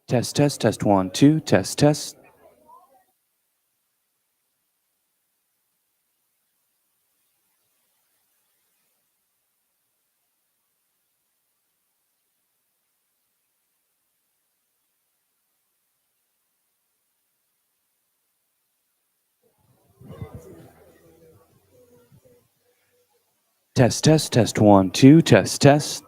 Test, test, test, one, two, test, test. Test, test, test, one, two, test, test.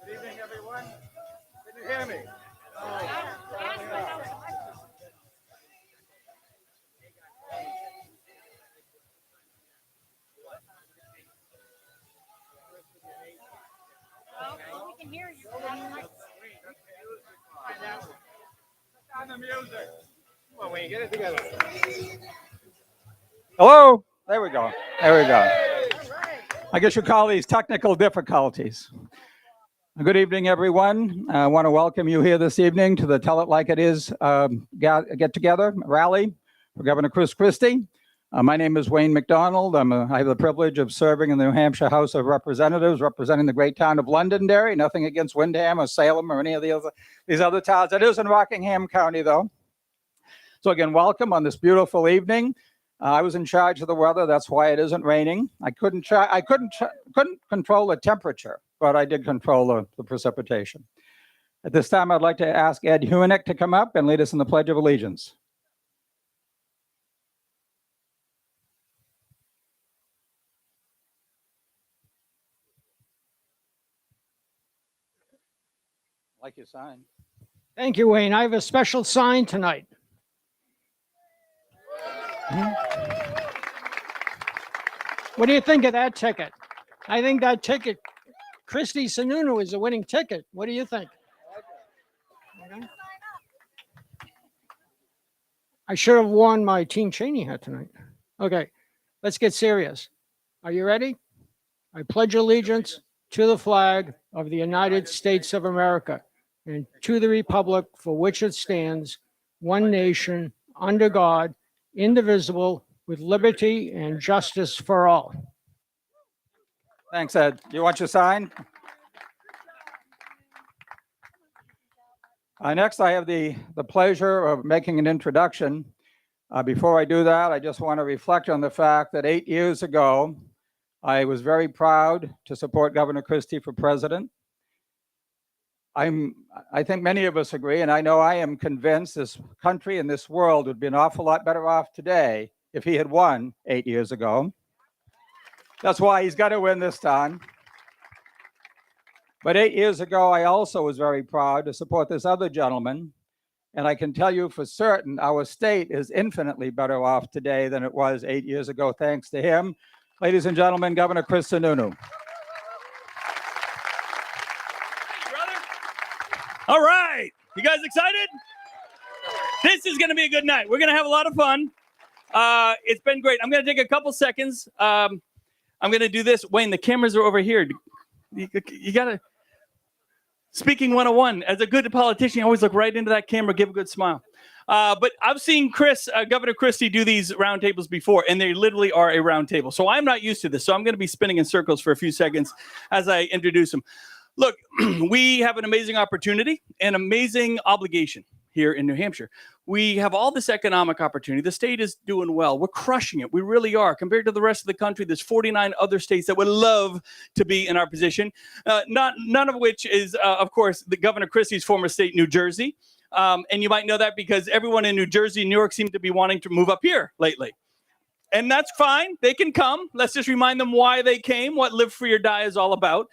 Good evening, everyone. Can you hear me? We can hear you. On the music. Well, when you get it together. Hello. There we go. There we go. I guess you call these technical difficulties. Good evening, everyone. I want to welcome you here this evening to the Tell It Like It Is get together rally for Governor Christie. My name is Wayne McDonald. I have the privilege of serving in the New Hampshire House of Representatives, representing the great town of Londonderry. Nothing against Windham or Salem or any of these other towns. It is in Rockingham County, though. So again, welcome on this beautiful evening. I was in charge of the weather. That's why it isn't raining. I couldn't control the temperature, but I did control the precipitation. At this time, I'd like to ask Ed Huenick to come up and lead us in the Pledge of Allegiance. Like your sign. Thank you, Wayne. I have a special sign tonight. What do you think of that ticket? I think that ticket Christie Sununu is a winning ticket. What do you think? Okay. I should have worn my Team Cheney hat tonight. Okay, let's get serious. Are you ready? I pledge allegiance to the flag of the United States of America and to the republic for which it stands, one nation, under God, indivisible, with liberty and justice for all. Thanks, Ed. You want your sign? Next, I have the pleasure of making an introduction. Before I do that, I just want to reflect on the fact that 8 years ago, I was very proud to support Governor Christie for president. I think many of us agree, and I know I am convinced this country and this world would be an awful lot better off today if he had won 8 years ago. That's why he's got to win this time. But 8 years ago, I also was very proud to support this other gentleman. And I can tell you for certain, our state is infinitely better off today than it was 8 years ago, thanks to him. Ladies and gentlemen, Governor Christie Sununu. All right. You guys excited? This is going to be a good night. We're going to have a lot of fun. It's been great. I'm going to take a couple seconds. I'm going to do this. Wayne, the cameras are over here. You got to... Speaking 101, as a good politician, you always look right into that camera, give a good smile. But I've seen Governor Christie do these roundtables before, and they literally are a round table. So I'm not used to this. So I'm going to be spinning in circles for a few seconds as I introduce him. Look, we have an amazing opportunity, an amazing obligation here in New Hampshire. We have all this economic opportunity. The state is doing well. We're crushing it. We really are. Compared to the rest of the country, there's 49 other states that would love to be in our position. None of which is, of course, the Governor Christie's former state, New Jersey. And you might know that because everyone in New Jersey and New York seem to be wanting to move up here lately. And that's fine. They can come. Let's just remind them why they came, what Live Free or Die is all about.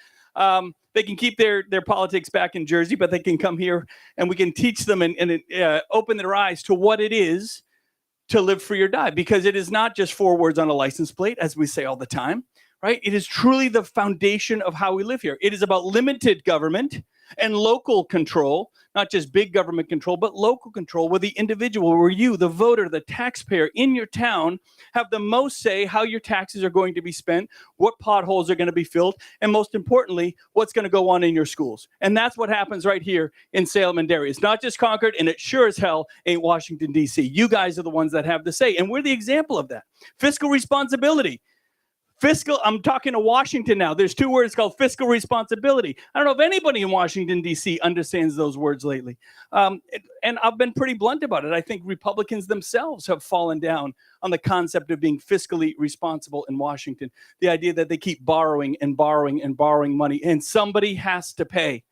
They can keep their politics back in Jersey, but they can come here and we can teach them and open their eyes to what it is to live free or die. Because it is not just 4 words on a license plate, as we say all the time, right? It is truly the foundation of how we live here. It is about limited government and local control, not just big government control, but local control where the individual, where you, the voter, the taxpayer in your town have the most say how your taxes are going to be spent, what potholes are going to be filled, and most importantly, what's going to go on in your schools. And that's what happens right here in Salem and Derry. It's not just Concord, and it sure as hell ain't Washington, D.C. You guys are the ones that have the say, and we're the example of that. Fiscal responsibility. I'm talking to Washington now. There's 2 words called fiscal responsibility. I don't know if anybody in Washington, D.C. understands those words lately. And I've been pretty blunt about it. I think Republicans themselves have fallen down on the concept of being fiscally responsible in Washington. The idea that they keep borrowing and borrowing and borrowing money, and somebody has to pay.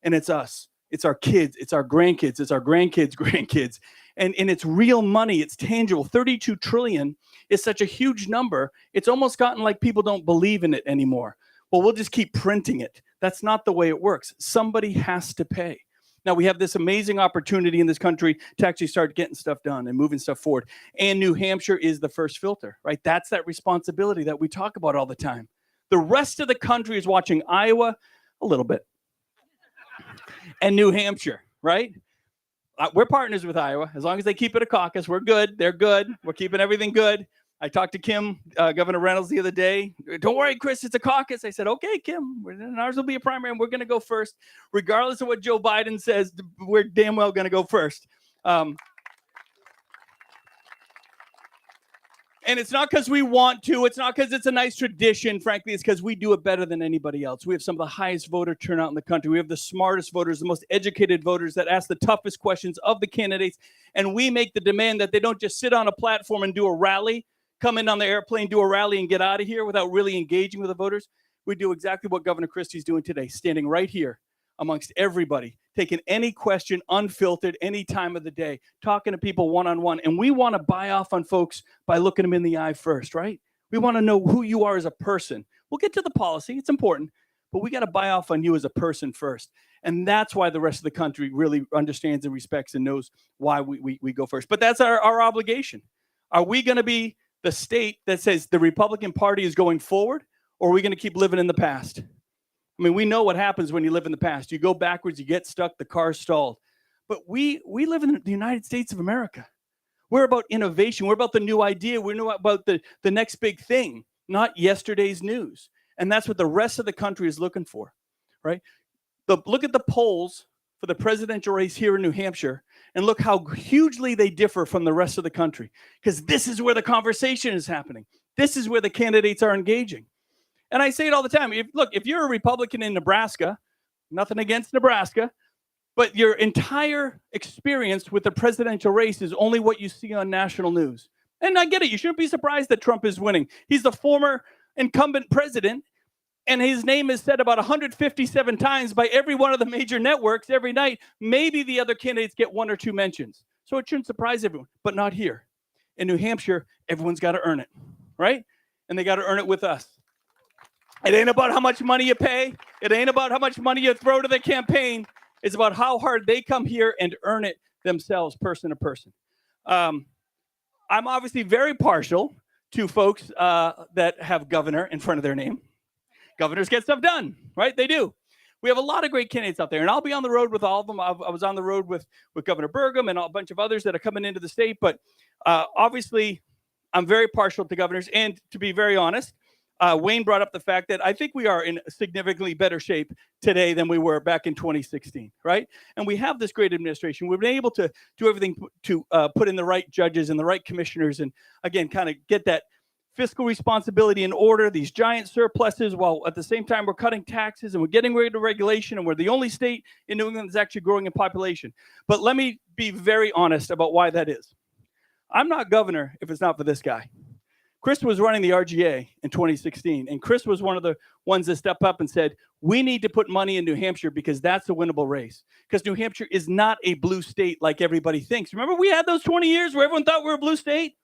And it's us. It's our kids. It's our grandkids. It's our grandkids' grandkids. And it's real money. It's tangible. 32 trillion is such a huge number. It's almost gotten like people don't believe in it anymore. Well, we'll just keep printing it. That's not the way it works. Somebody has to pay. Now, we have this amazing opportunity in this country to actually start getting stuff done and moving stuff forward. And New Hampshire is the first filter, right? That's that responsibility that we talk about all the time. The rest of the country is watching Iowa a little bit and New Hampshire, right? We're partners with Iowa. As long as they keep it a caucus, we're good. They're good. We're keeping everything good. I talked to Kim, Governor Reynolds, the other day. Don't worry, Chris, it's a caucus. I said, okay, Kim, ours will be a primary, and we're going to go first. Regardless of what Joe Biden says, we're damn well going to go first. And it's not because we want to. It's not because it's a nice tradition. Frankly, it's because we do it better than anybody else. We have some of the highest voter turnout in the country. We have the smartest voters, the most educated voters that ask the toughest questions of the candidates. And we make the demand that they don't just sit on a platform and do a rally, come in on the airplane, do a rally, and get out of here without really engaging with the voters. We do exactly what Governor Christie's doing today, standing right here amongst everybody, taking any question unfiltered any time of the day, talking to people one-on-one. And we want to buy off on folks by looking them in the eye first, right? We want to know who you are as a person. We'll get to the policy. It's important. But we got to buy off on you as a person first. And that's why the rest of the country really understands and respects and knows why we go first. But that's our obligation. Are we going to be the state that says the Republican Party is going forward, or are we going to keep living in the past? I mean, we know what happens when you live in the past. You go backwards, you get stuck, the car's stalled. But we live in the United States of America. We're about innovation. We're about the new idea. We're about the next big thing, not yesterday's news. And that's what the rest of the country is looking for, right? Look at the polls for the presidential race here in New Hampshire and look how hugely they differ from the rest of the country, because this is where the conversation is happening. This is where the candidates are engaging. And I say it all the time. If you're a Republican in Nebraska, nothing against Nebraska, but your entire experience with the presidential race is only what you see on national news. And I get it. You shouldn't be surprised that Trump is winning. He's the former incumbent president, and his name is said about 157 times by every one of the major networks every night. Maybe the other candidates get one or two mentions. So it shouldn't surprise everyone, but not here. In New Hampshire, everyone's got to earn it, right? And they got to earn it with us. It ain't about how much money you pay. It ain't about how much money you throw to the campaign. It's about how hard they come here and earn it themselves, person to person. I'm obviously very partial to folks that have governor in front of their name. Governors get stuff done, right? They do. We have a lot of great candidates out there, and I'll be on the road with all of them. I was on the road with Governor Burgum and a bunch of others that are coming into the state, but obviously I'm very partial to governors. And to be very honest, Wayne brought up the fact that I think we are in significantly better shape today than we were back in 2016, right? And we have this great administration. We've been able to do everything to put in the right judges and the right commissioners and, again, kind of get that fiscal responsibility in order, these giant surpluses, while at the same time we're cutting taxes and we're getting rid of regulation, and we're the only state in New England that's actually growing in population. But let me be very honest about why that is. I'm not governor if it's not for this guy. Chris was running the RGA in 2016, and Chris was one of the ones that stepped up and said, we need to put money in New Hampshire because that's a winnable race. Because New Hampshire is not a blue state like everybody thinks. Remember, we had those 20 years where everyone thought we were a blue state,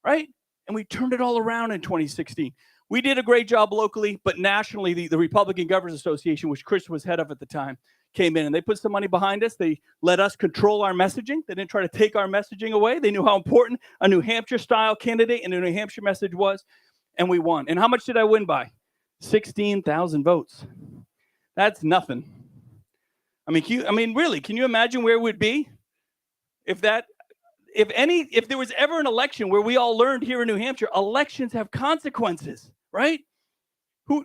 right? And we turned it all around in 2016. We did a great job locally, but nationally, the Republican Governors Association, which Chris was head of at the time, came in and they put some money behind us. They let us control our messaging. They didn't try to take our messaging away. They knew how important a New Hampshire-style candidate and a New Hampshire message was, and we won. And how much did I win by? 16,000 votes. That's nothing. I mean, really, can you imagine where we'd be if there was ever an election where we all learned here in New Hampshire, elections have consequences, right? Who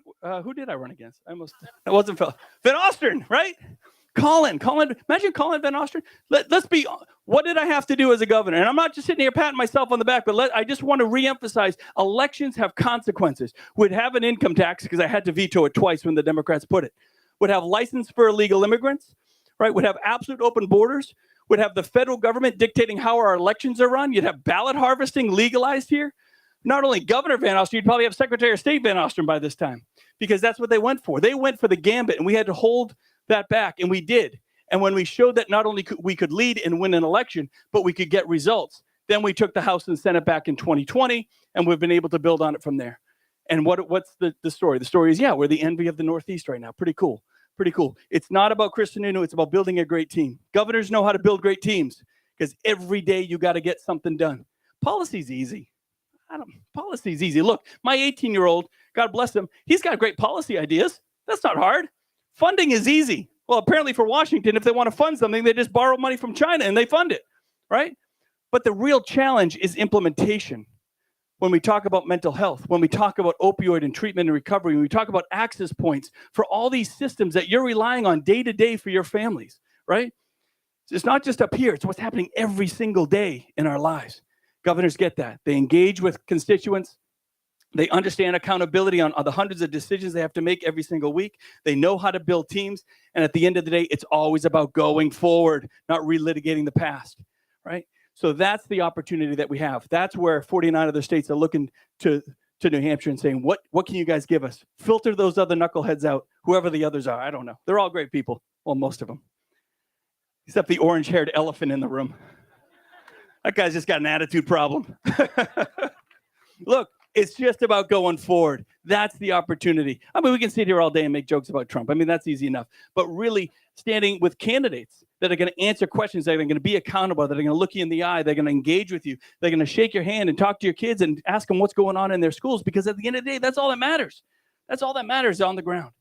did I run against? That wasn't Phil. Van Ostern, right? Colin, imagine Colin Van Ostern. Let's be, what did I have to do as a governor? And I'm not just sitting here patting myself on the back, but I just want to reemphasize, elections have consequences. Would have an income tax, because I had to veto it twice when the Democrats put it. Would have license for illegal immigrants, right? Would have absolute open borders. Would have the federal government dictating how our elections are run. You'd have ballot harvesting legalized here. Not only Governor Van Ostern, you'd probably have Secretary of State Van Ostern by this time, because that's what they went for. They went for the gambit, and we had to hold that back, and we did. And when we showed that not only we could lead and win an election, but we could get results, then we took the House and Senate back in 2020, and we've been able to build on it from there. And what's the story? The story is, we're the envy of the Northeast right now. Pretty cool. Pretty cool. It's not about Chris Sununu. It's about building a great team. Governors know how to build great teams, because every day you got to get something done. Policy's easy. Policy's easy. Look, my 18-year-old, God bless him, he's got great policy ideas. That's not hard. Funding is easy. Well, apparently for Washington, if they want to fund something, they just borrow money from China and they fund it, right? But the real challenge is implementation. When we talk about mental health, when we talk about opioid and treatment and recovery, when we talk about access points for all these systems that you're relying on day to day for your families, right? It's not just up here. It's what's happening every single day in our lives. Governors get that. They engage with constituents. They understand accountability on the hundreds of decisions they have to make every single week. They know how to build teams. And at the end of the day, it's always about going forward, not relitigating the past, right? So that's the opportunity that we have. That's where 49 other states are looking to New Hampshire and saying, what can you guys give us? Filter those other knuckleheads out, whoever the others are. I don't know. They're all great people. Well, most of them. Except the orange-haired elephant in the room. That guy's just got an attitude problem. Look, it's just about going forward. That's the opportunity. I mean, we can sit here all day and make jokes about Trump. I mean, that's easy enough. But really standing with candidates that are going to answer questions, that are going to be accountable, that are going to look you in the eye, they're going to engage with you, they're going to shake your hand and talk to your kids and ask them what's going on in their schools, because at the end of the day, that's all that matters. That's all that matters on the ground.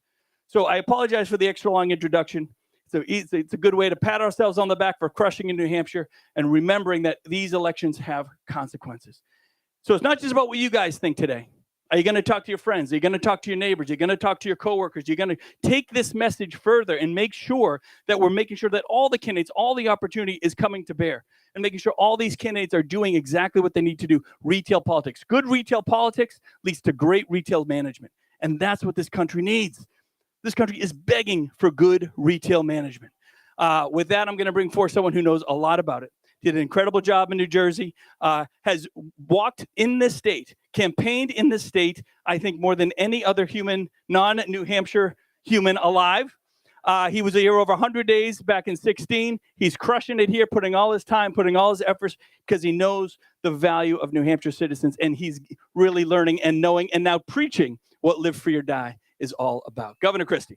So I apologize for the extra long introduction. It's a good way to pat ourselves on the back for crushing in New Hampshire and remembering that these elections have consequences. So it's not just about what you guys think today. Are you going to talk to your friends? Are you going to talk to your neighbors? Are you going to talk to your coworkers? You're going to take this message further and make sure that we're making sure that all the candidates, all the opportunity is coming to bear, and making sure all these candidates are doing exactly what they need to do. Retail politics. Good retail politics leads to great retail management. And that's what this country needs. This country is begging for good retail management. With that, I'm going to bring forth someone who knows a lot about it. Did an incredible job in New Jersey, has walked in this state, campaigned in this state, I think more than any other human, non-New Hampshire human alive. He was here over 100 days back in 2016. He's crushing it here, putting all his time, putting all his efforts, because he knows the value of New Hampshire citizens, and he's really learning and knowing and now preaching what Live Free or Die is all about. Governor Christie.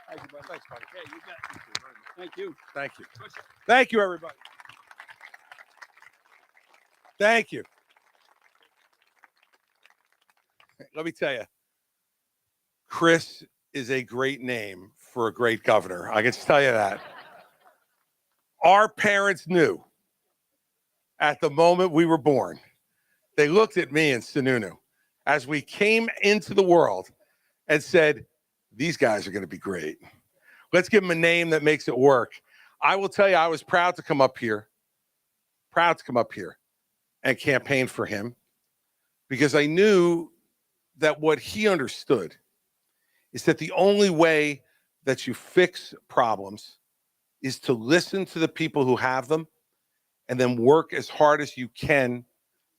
Thank you, buddy. Thanks, buddy. Hey, you got it. Thank you. Thank you. Thank you, everybody. Thank you. Let me tell you, Chris is a great name for a great governor. I can just tell you that. Our parents knew at the moment we were born. They looked at me and Sununu as we came into the world and said, these guys are going to be great. Let's give them a name that makes it work. I will tell you, I was proud to come up here and campaign for him, because I knew that what he understood is that the only way that you fix problems is to listen to the people who have them and then work as hard as you can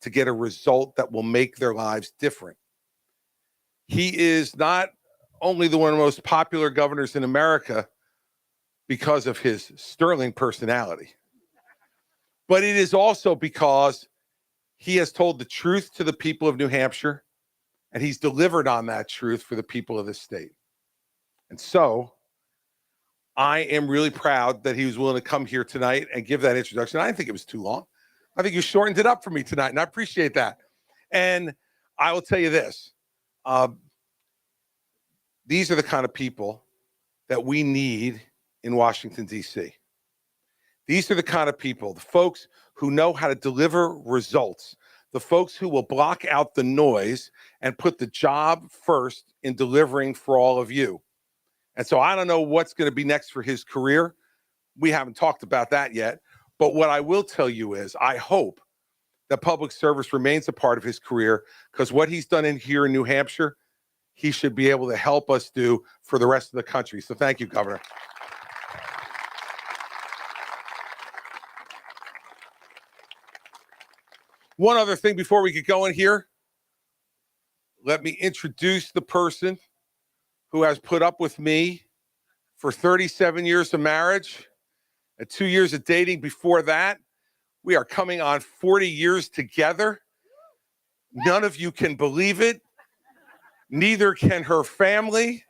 to get a result that will make their lives different. He is not only one of the most popular governors in America because of his sterling personality, but it is also because he has told the truth to the people of New Hampshire, and he's delivered on that truth for the people of this state. And so I am really proud that he was willing to come here tonight and give that introduction. I didn't think it was too long. I think you shortened it up for me tonight, and I appreciate that. And I will tell you this. These are the kind of people that we need in Washington, D.C. These are the kind of people, the folks who know how to deliver results, the folks who will block out the noise and put the job first in delivering for all of you. And so I don't know what's going to be next for his career. We haven't talked about that yet. But what I will tell you is I hope that public service remains a part of his career, because what he's done here in New Hampshire, he should be able to help us do for the rest of the country. So thank you, Governor. One other thing before we get going here, let me introduce the person who has put up with me for 37 years of marriage and 2 years of dating before that. We are coming on 40 years together. None of you can believe it. Neither can her family.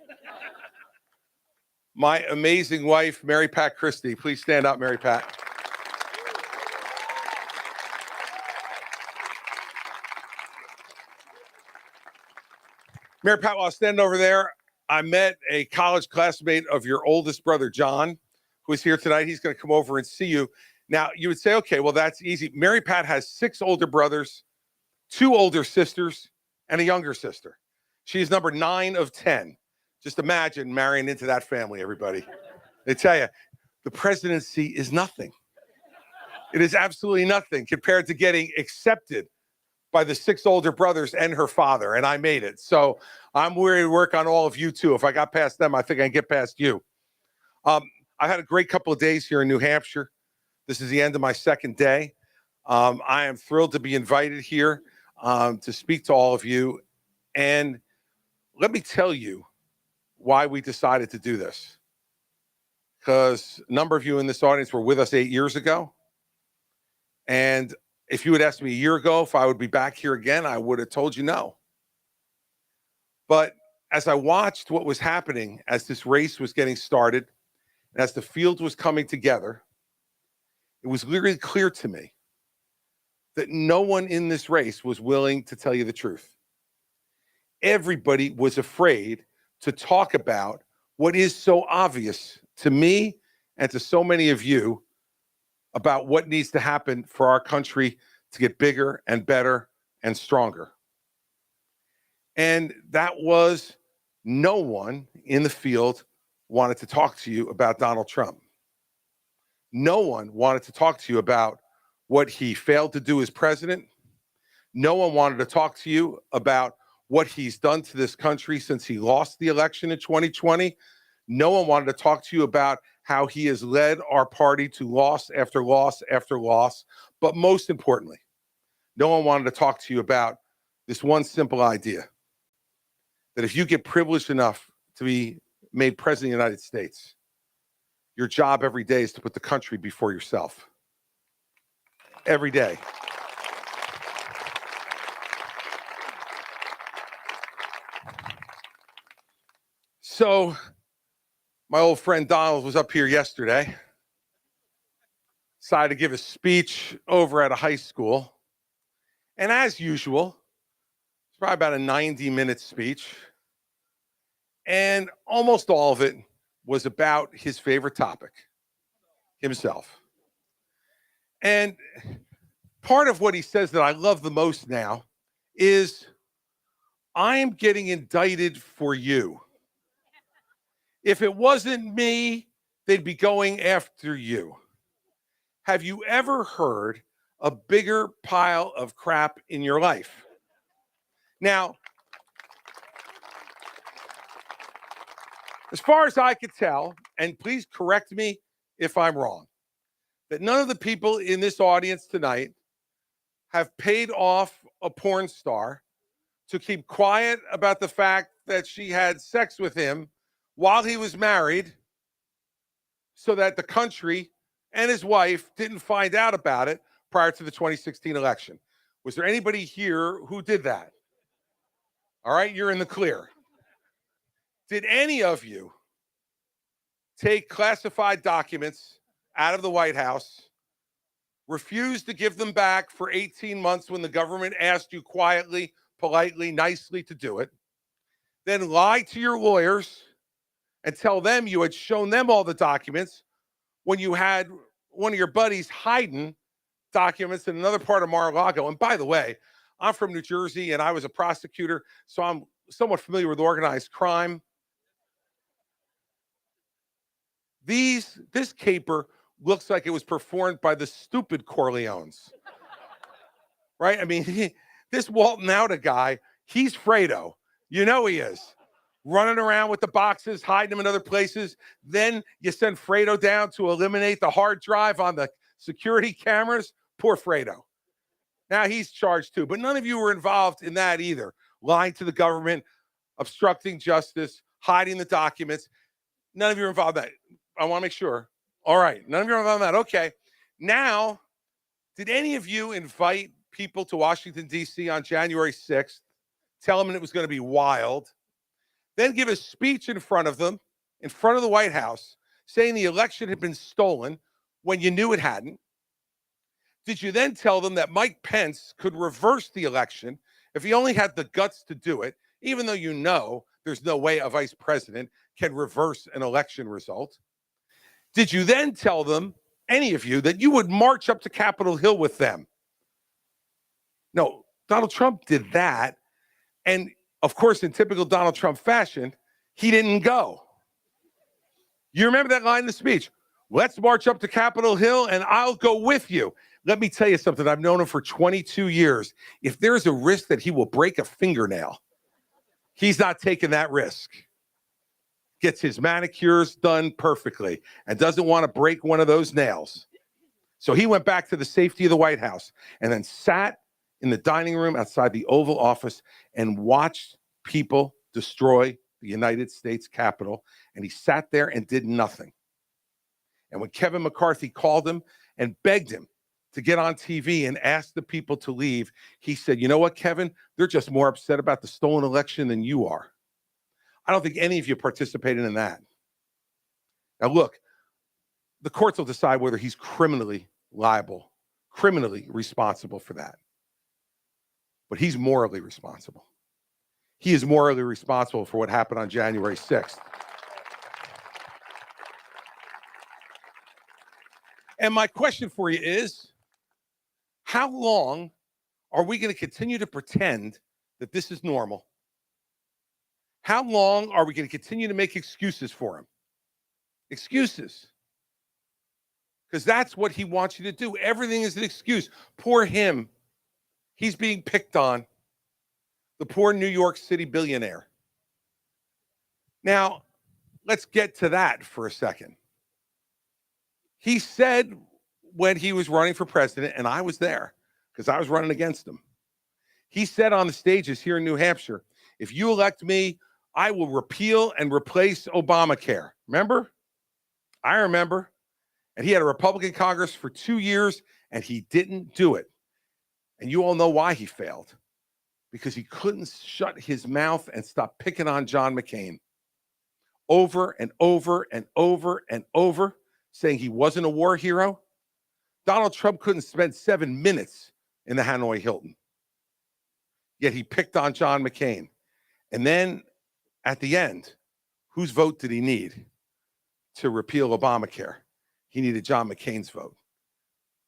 My amazing wife, Mary Pat Christie. Please stand up, Mary Pat. Mary Pat, while standing over there, I met a college classmate of your oldest brother, John, who is here tonight. He's going to come over and see you. Now, you would say, okay, well, that's easy. Mary Pat has 6 older brothers, 2 older sisters, and a younger sister. She's number 9 of 10. Just imagine marrying into that family, everybody. They tell you, the presidency is nothing. It is absolutely nothing compared to getting accepted by the 6 older brothers and her father, and I made it. So I'm ready to work on all of you, too. If I got past them, I think I can get past you. I've had a great couple of days here in New Hampshire. This is the end of my 2nd day. I am thrilled to be invited here to speak to all of you. And let me tell you why we decided to do this. Because a number of you in this audience were with us 8 years ago. And if you had asked me a year ago if I would be back here again, I would have told you no. But as I watched what was happening as this race was getting started, and as the field was coming together, it was really clear to me that no one in this race was willing to tell you the truth. everybody was afraid to talk about what is so obvious to me and to so many of you about what needs to happen for our country to get bigger and better and stronger. And that was no one in the field wanted to talk to you about Donald Trump. No one wanted to talk to you about what he failed to do as president. No one wanted to talk to you about what he's done to this country since he lost the election in 2020. No one wanted to talk to you about how he has led our party to loss after loss after loss. But most importantly, no one wanted to talk to you about this one simple idea, that if you get privileged enough to be made president of the United States, your job every day is to put the country before yourself. Every day. So my old friend Donald was up here yesterday, decided to give a speech over at a high school. And as usual, it's probably about a 90-minute speech. And almost all of it was about his favorite topic, himself. And part of what he says that I love the most now is, I'm getting indicted for you. If it wasn't me, they'd be going after you. Have you ever heard a bigger pile of crap in your life? Now, as far as I could tell, and please correct me if I'm wrong, that none of the people in this audience tonight have paid off a porn star to keep quiet about the fact that she had sex with him while he was married, so that the country and his wife didn't find out about it prior to the 2016 election. Was there anybody here who did that? All right, you're in the clear. Did any of you take classified documents out of the White House, refuse to give them back for 18 months when the government asked you quietly, politely, nicely to do it, then lie to your lawyers and tell them you had shown them all the documents when you had one of your buddies hiding documents in another part of Mar-a-Lago? And by the way, I'm from New Jersey and I was a prosecutor, so I'm somewhat familiar with organized crime. This caper looks like it was performed by the stupid Corleones, right? I mean, this Walton Outa guy, he's Fredo. You know he is. Running around with the boxes, hiding them in other places. Then you send Fredo down to eliminate the hard drive on the security cameras. Poor Fredo. Now he's charged too. But none of you were involved in that either. Lying to the government, obstructing justice, hiding the documents. None of you were involved in that. I want to make sure. All right. None of you are involved in that. Okay. Now, did any of you invite people to Washington, D.C. on January 6th, tell them it was going to be wild, then give a speech in front of them, in front of the White House, saying the election had been stolen when you knew it hadn't? Did you then tell them that Mike Pence could reverse the election if he only had the guts to do it, even though you know there's no way a vice president can reverse an election result? Did you then tell them, any of you, that you would march up to Capitol Hill with them? No, Donald Trump did that. And of course, in typical Donald Trump fashion, he didn't go. You remember that line in the speech? Let's march up to Capitol Hill and I'll go with you. Let me tell you something. I've known him for 22 years. If there's a risk that he will break a fingernail, he's not taking that risk. Gets his manicures done perfectly and doesn't want to break one of those nails. So he went back to the safety of the White House and then sat in the dining room outside the Oval Office and watched people destroy the United States Capitol. And he sat there and did nothing. And when Kevin McCarthy called him and begged him to get on TV and ask the people to leave, he said, you know what, Kevin? They're just more upset about the stolen election than you are. I don't think any of you participated in that. Now, look, the courts will decide whether he's criminally liable, criminally responsible for that. But he's morally responsible. he is morally responsible for what happened on January 6th. And my question for you is, how long are we going to continue to pretend that this is normal? How long are we going to continue to make excuses for him? Excuses. Because that's what he wants you to do. Everything is an excuse. Poor him. He's being picked on. The poor New York City billionaire. Now, let's get to that for a second. He said when he was running for president, and I was there because I was running against him. He said on the stages here in New Hampshire, if you elect me, I will repeal and replace Obamacare. Remember? I remember. And he had a Republican Congress for 2 years, and he didn't do it. And you all know why he failed. Because he couldn't shut his mouth and stop picking on John McCain. Over and over and over and over, saying he wasn't a war hero. Donald Trump couldn't spend 7 minutes in the Hanoi Hilton. Yet he picked on John McCain. And then at the end, whose vote did he need to repeal Obamacare? He needed John McCain's vote.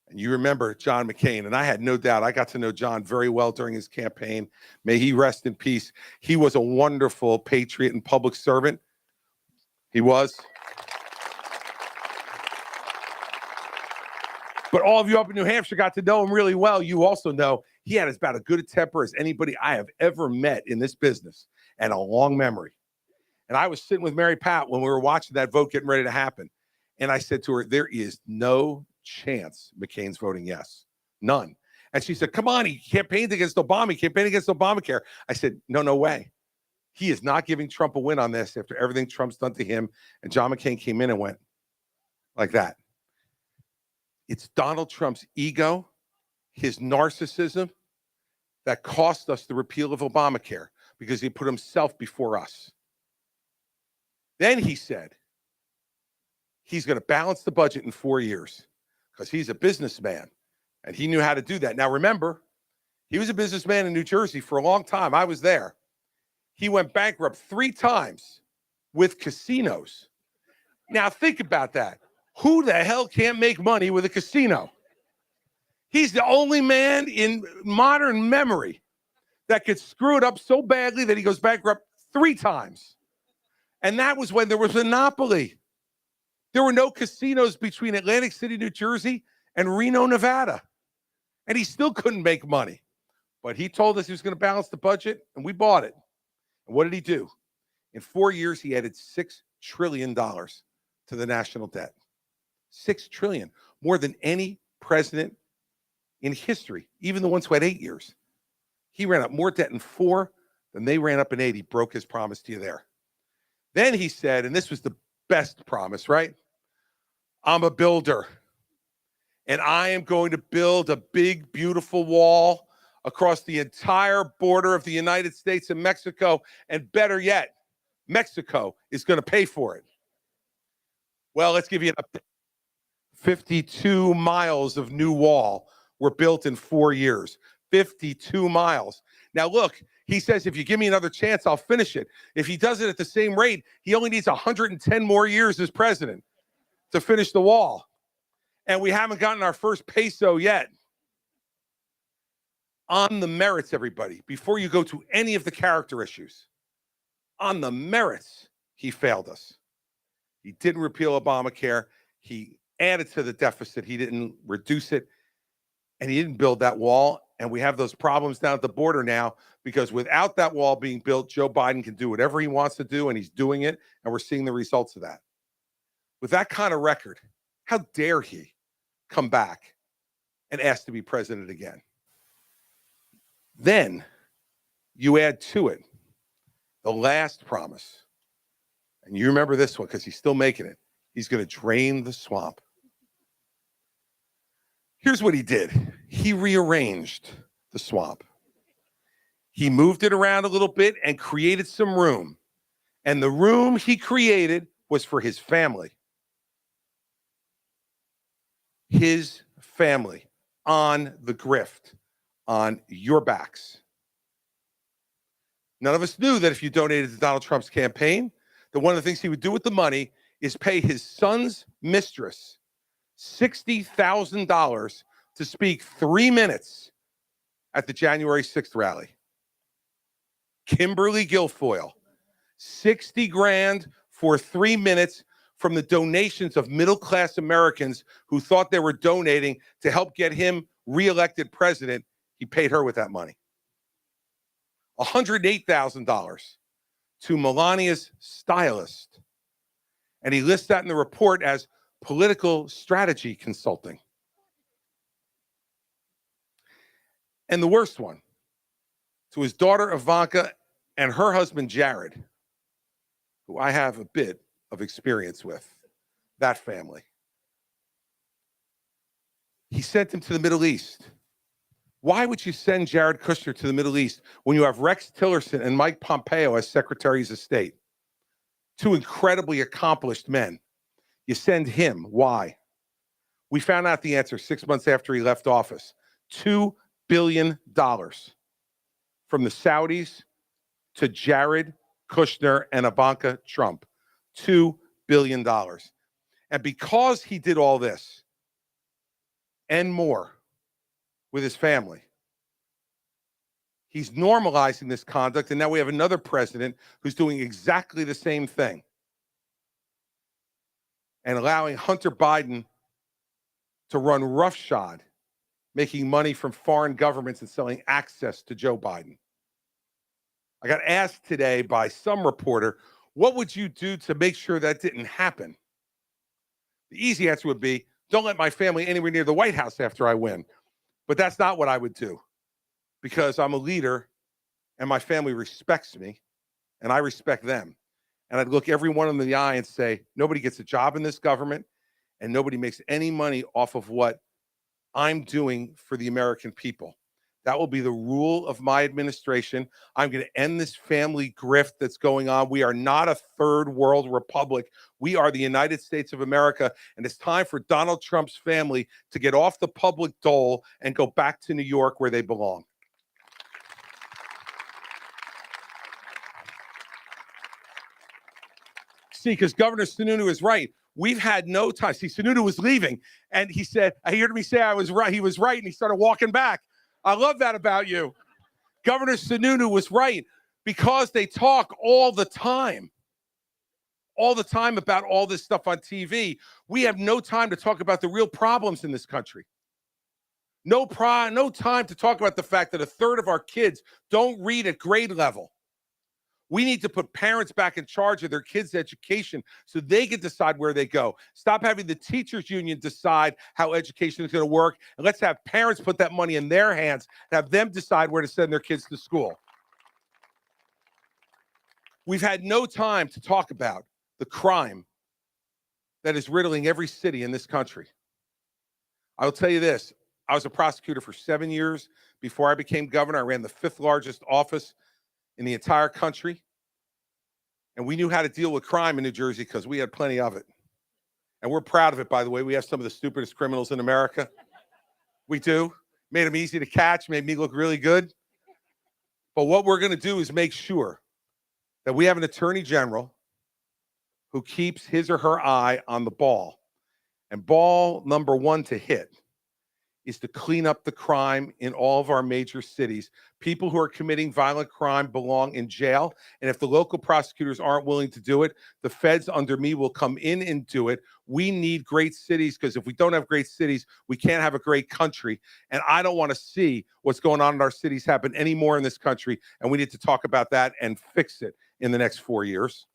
And you remember John McCain, and I had no doubt, I got to know John very well during his campaign. May he rest in peace. He was a wonderful patriot and public servant. He was. But all of you up in New Hampshire got to know him really well. You also know he had about as good a temper as anybody I have ever met in this business, and a long memory. And I was sitting with Mary Pat when we were watching that vote getting ready to happen. And I said to her, there is no chance McCain's voting yes. None. And she said, come on, he campaigned against Obama. He campaigned against Obamacare. I said, no way. He is not giving Trump a win on this after everything Trump's done to him. And John McCain came in and went like that. It's Donald Trump's ego, his narcissism, that cost us the repeal of Obamacare because he put himself before us. Then he said, he's going to balance the budget in 4 years because he's a businessman and he knew how to do that. Now, remember, he was a businessman in New Jersey for a long time. I was there. He went bankrupt 3 times with casinos. Now, think about that. Who the hell can't make money with a casino? He's the only man in modern memory that could screw it up so badly that he goes bankrupt 3 times. And that was when there was a monopoly. There were no casinos between Atlantic City, New Jersey, and Reno, Nevada. And he still couldn't make money. But he told us he was going to balance the budget, and we bought it. And what did he do? In 4 years, he added $6 trillion to the national debt. $6 trillion, more than any president in history, even the ones who had 8 years. He ran up more debt in 4 than they ran up in 8. He broke his promise to you there. Then he said, and this was the best promise, right? I'm a builder, and I am going to build a big, beautiful wall across the entire border of the United States and Mexico, and better yet, Mexico is going to pay for it. Well, let's give you an update. 52 miles of new wall were built in 4 years. 52 miles. Now, look, he says, if you give me another chance, I'll finish it. If he does it at the same rate, he only needs 110 more years as president to finish the wall. And we haven't gotten our first peso yet. On the merits, everybody, before you go to any of the character issues, on the merits, he failed us. He didn't repeal Obamacare. He added to the deficit. He didn't reduce it. And he didn't build that wall. And we have those problems down at the border now because without that wall being built, Joe Biden can do whatever he wants to do, and he's doing it, and we're seeing the results of that. With that kind of record, how dare he come back and ask to be president again? Then you add to it the last promise. And you remember this one because he's still making it. He's going to drain the swamp. Here's what he did. He rearranged the swamp. He moved it around a little bit and created some room. And the room he created was for his family. His family on the grift, on your backs. None of us knew that if you donated to Donald Trump's campaign, that one of the things he would do with the money is pay his son's mistress $60,000 to speak 3 minutes at the January 6th rally. Kimberly Guilfoyle, 60 grand for 3 minutes from the donations of middle-class Americans who thought they were donating to help get him reelected president. He paid her with that money. $108,000 to Melania's stylist. And he lists that in the report as political strategy consulting. And the worst one, to his daughter Ivanka and her husband Jared, who I have a bit of experience with, that family. He sent him to the Middle East. Why would you send Jared Kushner to the Middle East when you have Rex Tillerson and Mike Pompeo as secretaries of state? Two incredibly accomplished men. You send him. Why? We found out the answer 6 months after he left office. $2 billion from the Saudis to Jared Kushner and Ivanka Trump. $2 billion. And because he did all this and more with his family, he's normalizing this conduct. And now we have another president who's doing exactly the same thing and allowing Hunter Biden to run roughshod, making money from foreign governments and selling access to Joe Biden. I got asked today by some reporter, what would you do to make sure that didn't happen? The easy answer would be, don't let my family anywhere near the White House after I win. But that's not what I would do, because I'm a leader and my family respects me and I respect them. And I'd look every one of them in the eye and say, nobody gets a job in this government and nobody makes any money off of what I'm doing for the American people. That will be the rule of my administration. I'm going to end this family grift that's going on. We are not a third world republic. We are the United States of America. And it's time for Donald Trump's family to get off the public dole and go back to New York where they belong. See, because Governor Sununu is right. We've had no time. See, Sununu was leaving, and he said, I heard me say I was right. He was right, and he started walking back. I love that about you. Governor Sununu was right, because they talk all the time about all this stuff on TV. We have no time to talk about the real problems in this country. No time to talk about the fact that a third of our kids don't read at grade level. We need to put parents back in charge of their kids' education so they can decide where they go. Stop having the teachers union decide how education is going to work, and let's have parents put that money in their hands, have them decide where to send their kids to school. We've had no time to talk about the crime that is riddling every city in this country. I'll tell you this. I was a prosecutor for 7 years before I became governor. I ran the 5th largest office in the entire country. And we knew how to deal with crime in New Jersey because we had plenty of it. And we're proud of it, by the way. We have some of the stupidest criminals in America. We do. Made them easy to catch, made me look really good. But what we're going to do is make sure that we have an attorney general who keeps his or her eye on the ball. And ball number one to hit is to clean up the crime in all of our major cities. People who are committing violent crime belong in jail. And if the local prosecutors aren't willing to do it, the feds under me will come in and do it. We need great cities, because if we don't have great cities, we can't have a great country. And I don't want to see what's going on in our cities happen anymore in this country. And we need to talk about that and fix it in the next 4 years.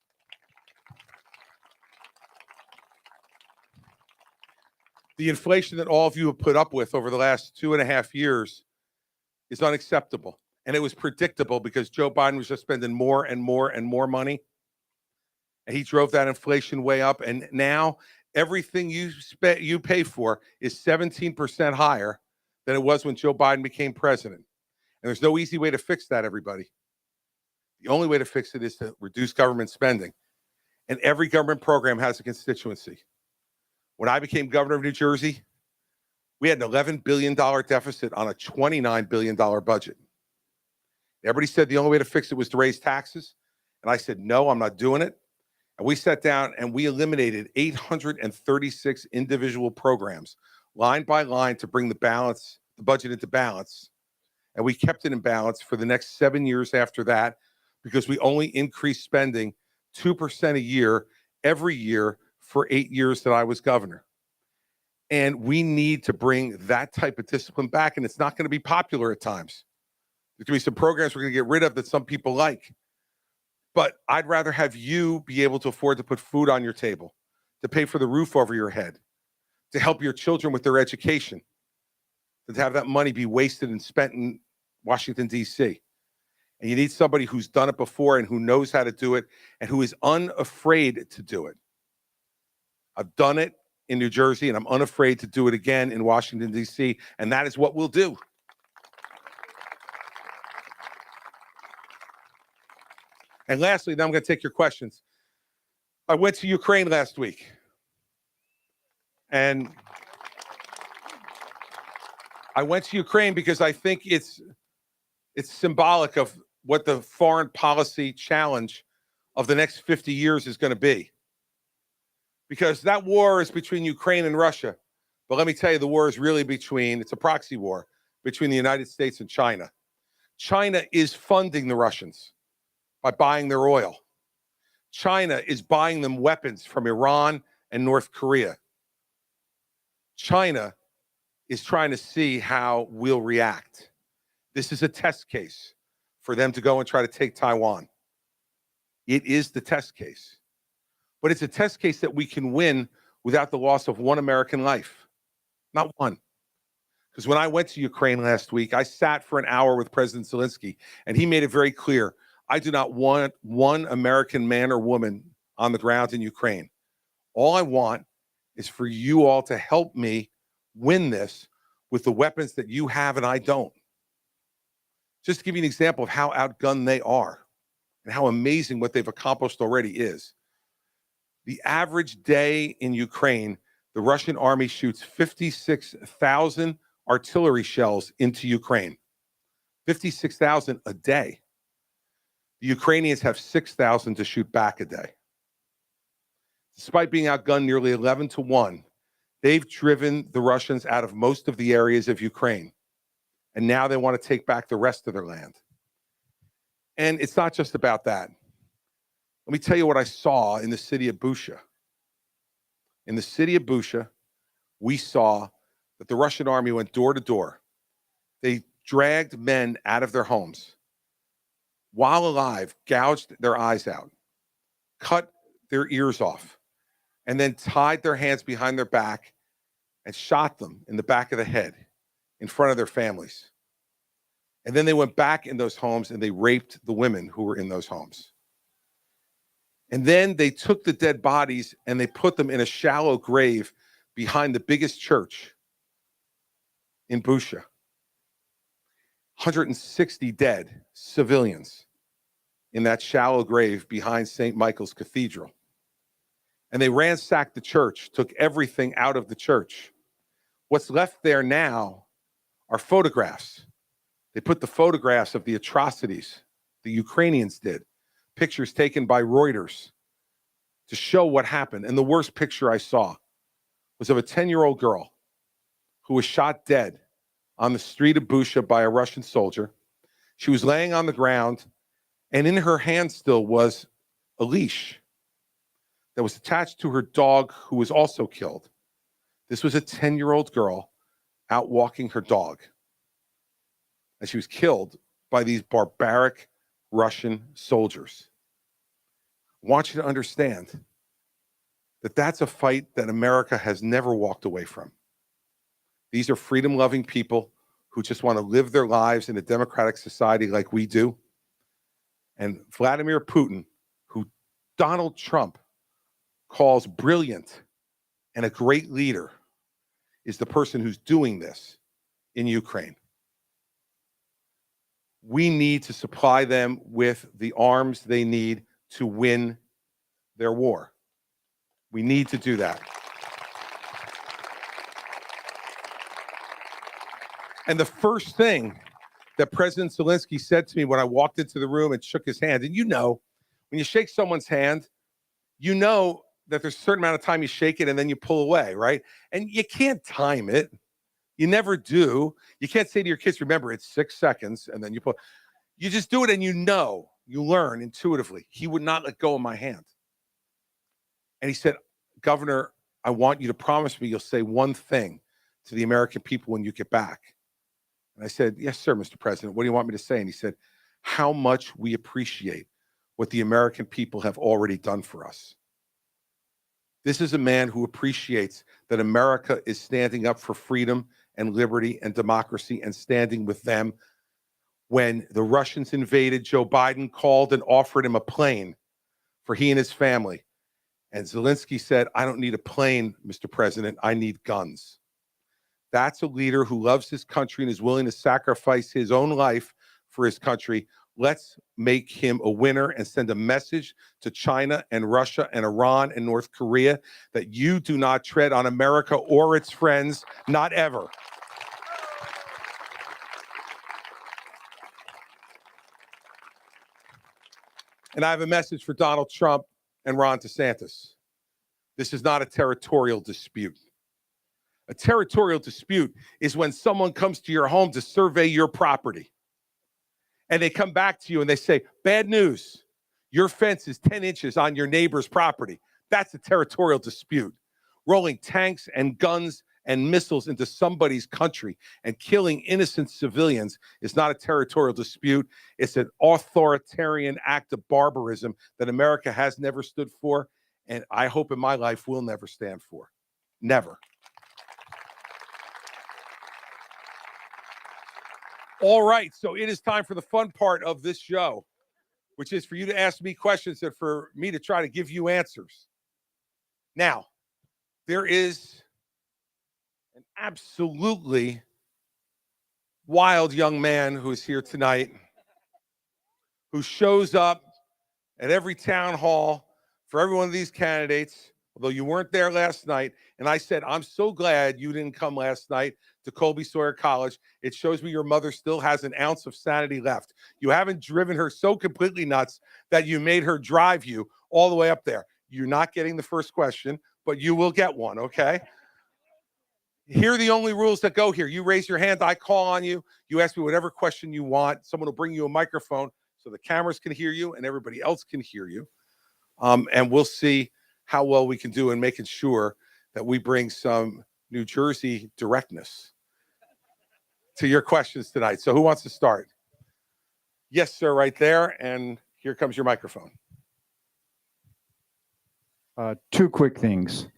The inflation that all of you have put up with over the last 2.5 years is unacceptable. And it was predictable, because Joe Biden was just spending more and more and more money. And he drove that inflation way up. And now everything you pay for is 17% higher than it was when Joe Biden became president. And there's no easy way to fix that, everybody. The only way to fix it is to reduce government spending. And every government program has a constituency. When I became governor of New Jersey, we had an $11 billion deficit on a $29 billion budget. Everybody said the only way to fix it was to raise taxes. And I said, no, I'm not doing it. And we sat down and we eliminated 836 individual programs, line by line, to bring the budget into balance. And we kept it in balance for the next 7 years after that, because we only increased spending 2% a year every year for 8 years that I was governor. And we need to bring that type of discipline back. And it's not going to be popular at times. There's going to be some programs we're going to get rid of that some people like. But I'd rather have you be able to afford to put food on your table, to pay for the roof over your head, to help your children with their education, than to have that money be wasted and spent in Washington, D.C. And you need somebody who's done it before and who knows how to do it and who is unafraid to do it. I've done it in New Jersey, and I'm unafraid to do it again in Washington, D.C., and that is what we'll do. And lastly, now I'm going to take your questions. I went to Ukraine last week. And I went to Ukraine because I think it's symbolic of what the foreign policy challenge of the next 50 years is going to be. Because that war is between Ukraine and Russia. But let me tell you, the war is really it's a proxy war between the United States and China. China is funding the Russians by buying their oil. China is buying them weapons from Iran and North Korea. China is trying to see how we'll react. This is a test case for them to go and try to take Taiwan. It is the test case. But it's a test case that we can win without the loss of one American life. Not one. Because when I went to Ukraine last week, I sat for an hour with President Zelensky, and he made it very clear, I do not want one American man or woman on the ground in Ukraine. All I want is for you all to help me win this with the weapons that you have and I don't. Just to give you an example of how outgunned they are and how amazing what they've accomplished already is. The average day in Ukraine, the Russian army shoots 56,000 artillery shells into Ukraine. 56,000 a day. The Ukrainians have 6,000 to shoot back a day. Despite being outgunned nearly 11-1, they've driven the Russians out of most of the areas of Ukraine. And now they want to take back the rest of their land. And it's not just about that. Let me tell you what I saw in the city of Busha. In the city of Busha, we saw that the Russian army went door to door. They dragged men out of their homes, while alive, gouged their eyes out, cut their ears off, and then tied their hands behind their back and shot them in the back of the head in front of their families. And then they went back in those homes and they raped the women who were in those homes. And then they took the dead bodies and they put them in a shallow grave behind the biggest church in Busha. 160 dead civilians in that shallow grave behind St. Michael's Cathedral. And they ransacked the church, took everything out of the church. What's left there now are photographs. They put the photographs of the atrocities the Ukrainians did, pictures taken by Reuters to show what happened. And the worst picture I saw was of a 10-year-old girl who was shot dead on the street of Busha by a Russian soldier. She was laying on the ground, and in her hand still was a leash that was attached to her dog, who was also killed. This was a 10-year-old girl out walking her dog, and she was killed by these barbaric Russian soldiers. I want you to understand that that's a fight that America has never walked away from. These are freedom-loving people who just want to live their lives in a democratic society like we do. And Vladimir Putin, who Donald Trump calls brilliant and a great leader, is the person who's doing this in Ukraine. We need to supply them with the arms they need to win their war. We need to do that. And the first thing that President Zelensky said to me when I walked into the room and shook his hand. And you know, when you shake someone's hand, you know that there's a certain amount of time you shake it and then you pull away, right? And you can't time it. You never do. You can't say to your kids, remember, it's 6 seconds, and then you pull. You just do it, and you know, you learn intuitively. He would not let go of my hand. And he said, Governor, I want you to promise me you'll say one thing to the American people when you get back. And I said, yes, sir, Mr. President. What do you want me to say? And he said, how much we appreciate what the American people have already done for us. This is a man who appreciates that America is standing up for freedom and liberty and democracy and standing with them. When the Russians invaded, Joe Biden called and offered him a plane for he and his family. And Zelensky said, I don't need a plane, Mr. President. I need guns. That's a leader who loves his country and is willing to sacrifice his own life for his country. Let's make him a winner and send a message to China and Russia and Iran and North Korea that you do not tread on America or its friends, not ever. And I have a message for Donald Trump and Ron DeSantis. This is not a territorial dispute. A territorial dispute is when someone comes to your home to survey your property. And they come back to you and they say, bad news, your fence is 10 inches on your neighbor's property. That's a territorial dispute. Rolling tanks and guns and missiles into somebody's country and killing innocent civilians is not a territorial dispute. It's an authoritarian act of barbarism that America has never stood for, and I hope in my life will never stand for. Never. All right, so it is time for the fun part of this show, which is for you to ask me questions and for me to try to give you answers. Now, there is an absolutely wild young man who is here tonight, who shows up at every town hall for every one of these candidates, although you weren't there last night. And I said, I'm so glad you didn't come last night to Colby Sawyer College. It shows me your mother still has an ounce of sanity left. You haven't driven her so completely nuts that you made her drive you all the way up there. You're not getting the first question, but you will get one, okay? Here are the only rules that go here. You raise your hand, I call on you. You ask me whatever question you want. Someone will bring you a microphone so the cameras can hear you and everybody else can hear you. And we'll see how well we can do in making sure that we bring some New Jersey directness to your questions tonight. So who wants to start? Yes, sir, right there. And here comes your microphone. Two quick things.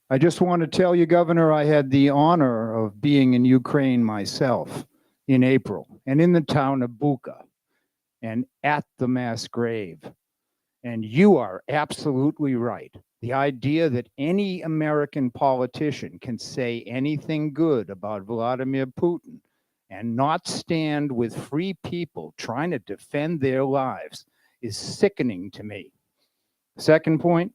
I just want to tell you, Governor, I had the honor of being in Ukraine myself in April and in the town of Bucha and at the mass grave. And you are absolutely right. The idea that any American politician can say anything good about Vladimir Putin and not stand with free people trying to defend their lives is sickening to me. Second point,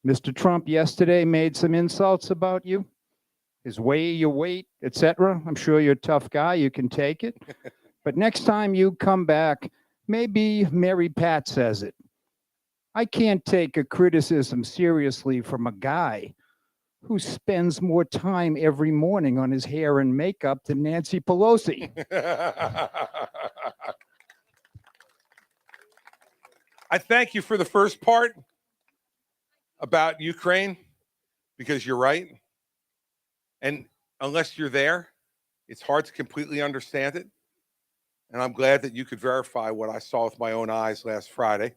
Mr. Trump yesterday made some insults about you, his way, your weight, etc. I'm sure you're a tough guy, you can take it. But next time you come back, maybe Mary Pat says it. I can't take a criticism seriously from a guy who spends more time every morning on his hair and makeup than Nancy Pelosi. I thank you for the first part about Ukraine, because you're right. And unless you're there, it's hard to completely understand it. And I'm glad that you could verify what I saw with my own eyes last Friday.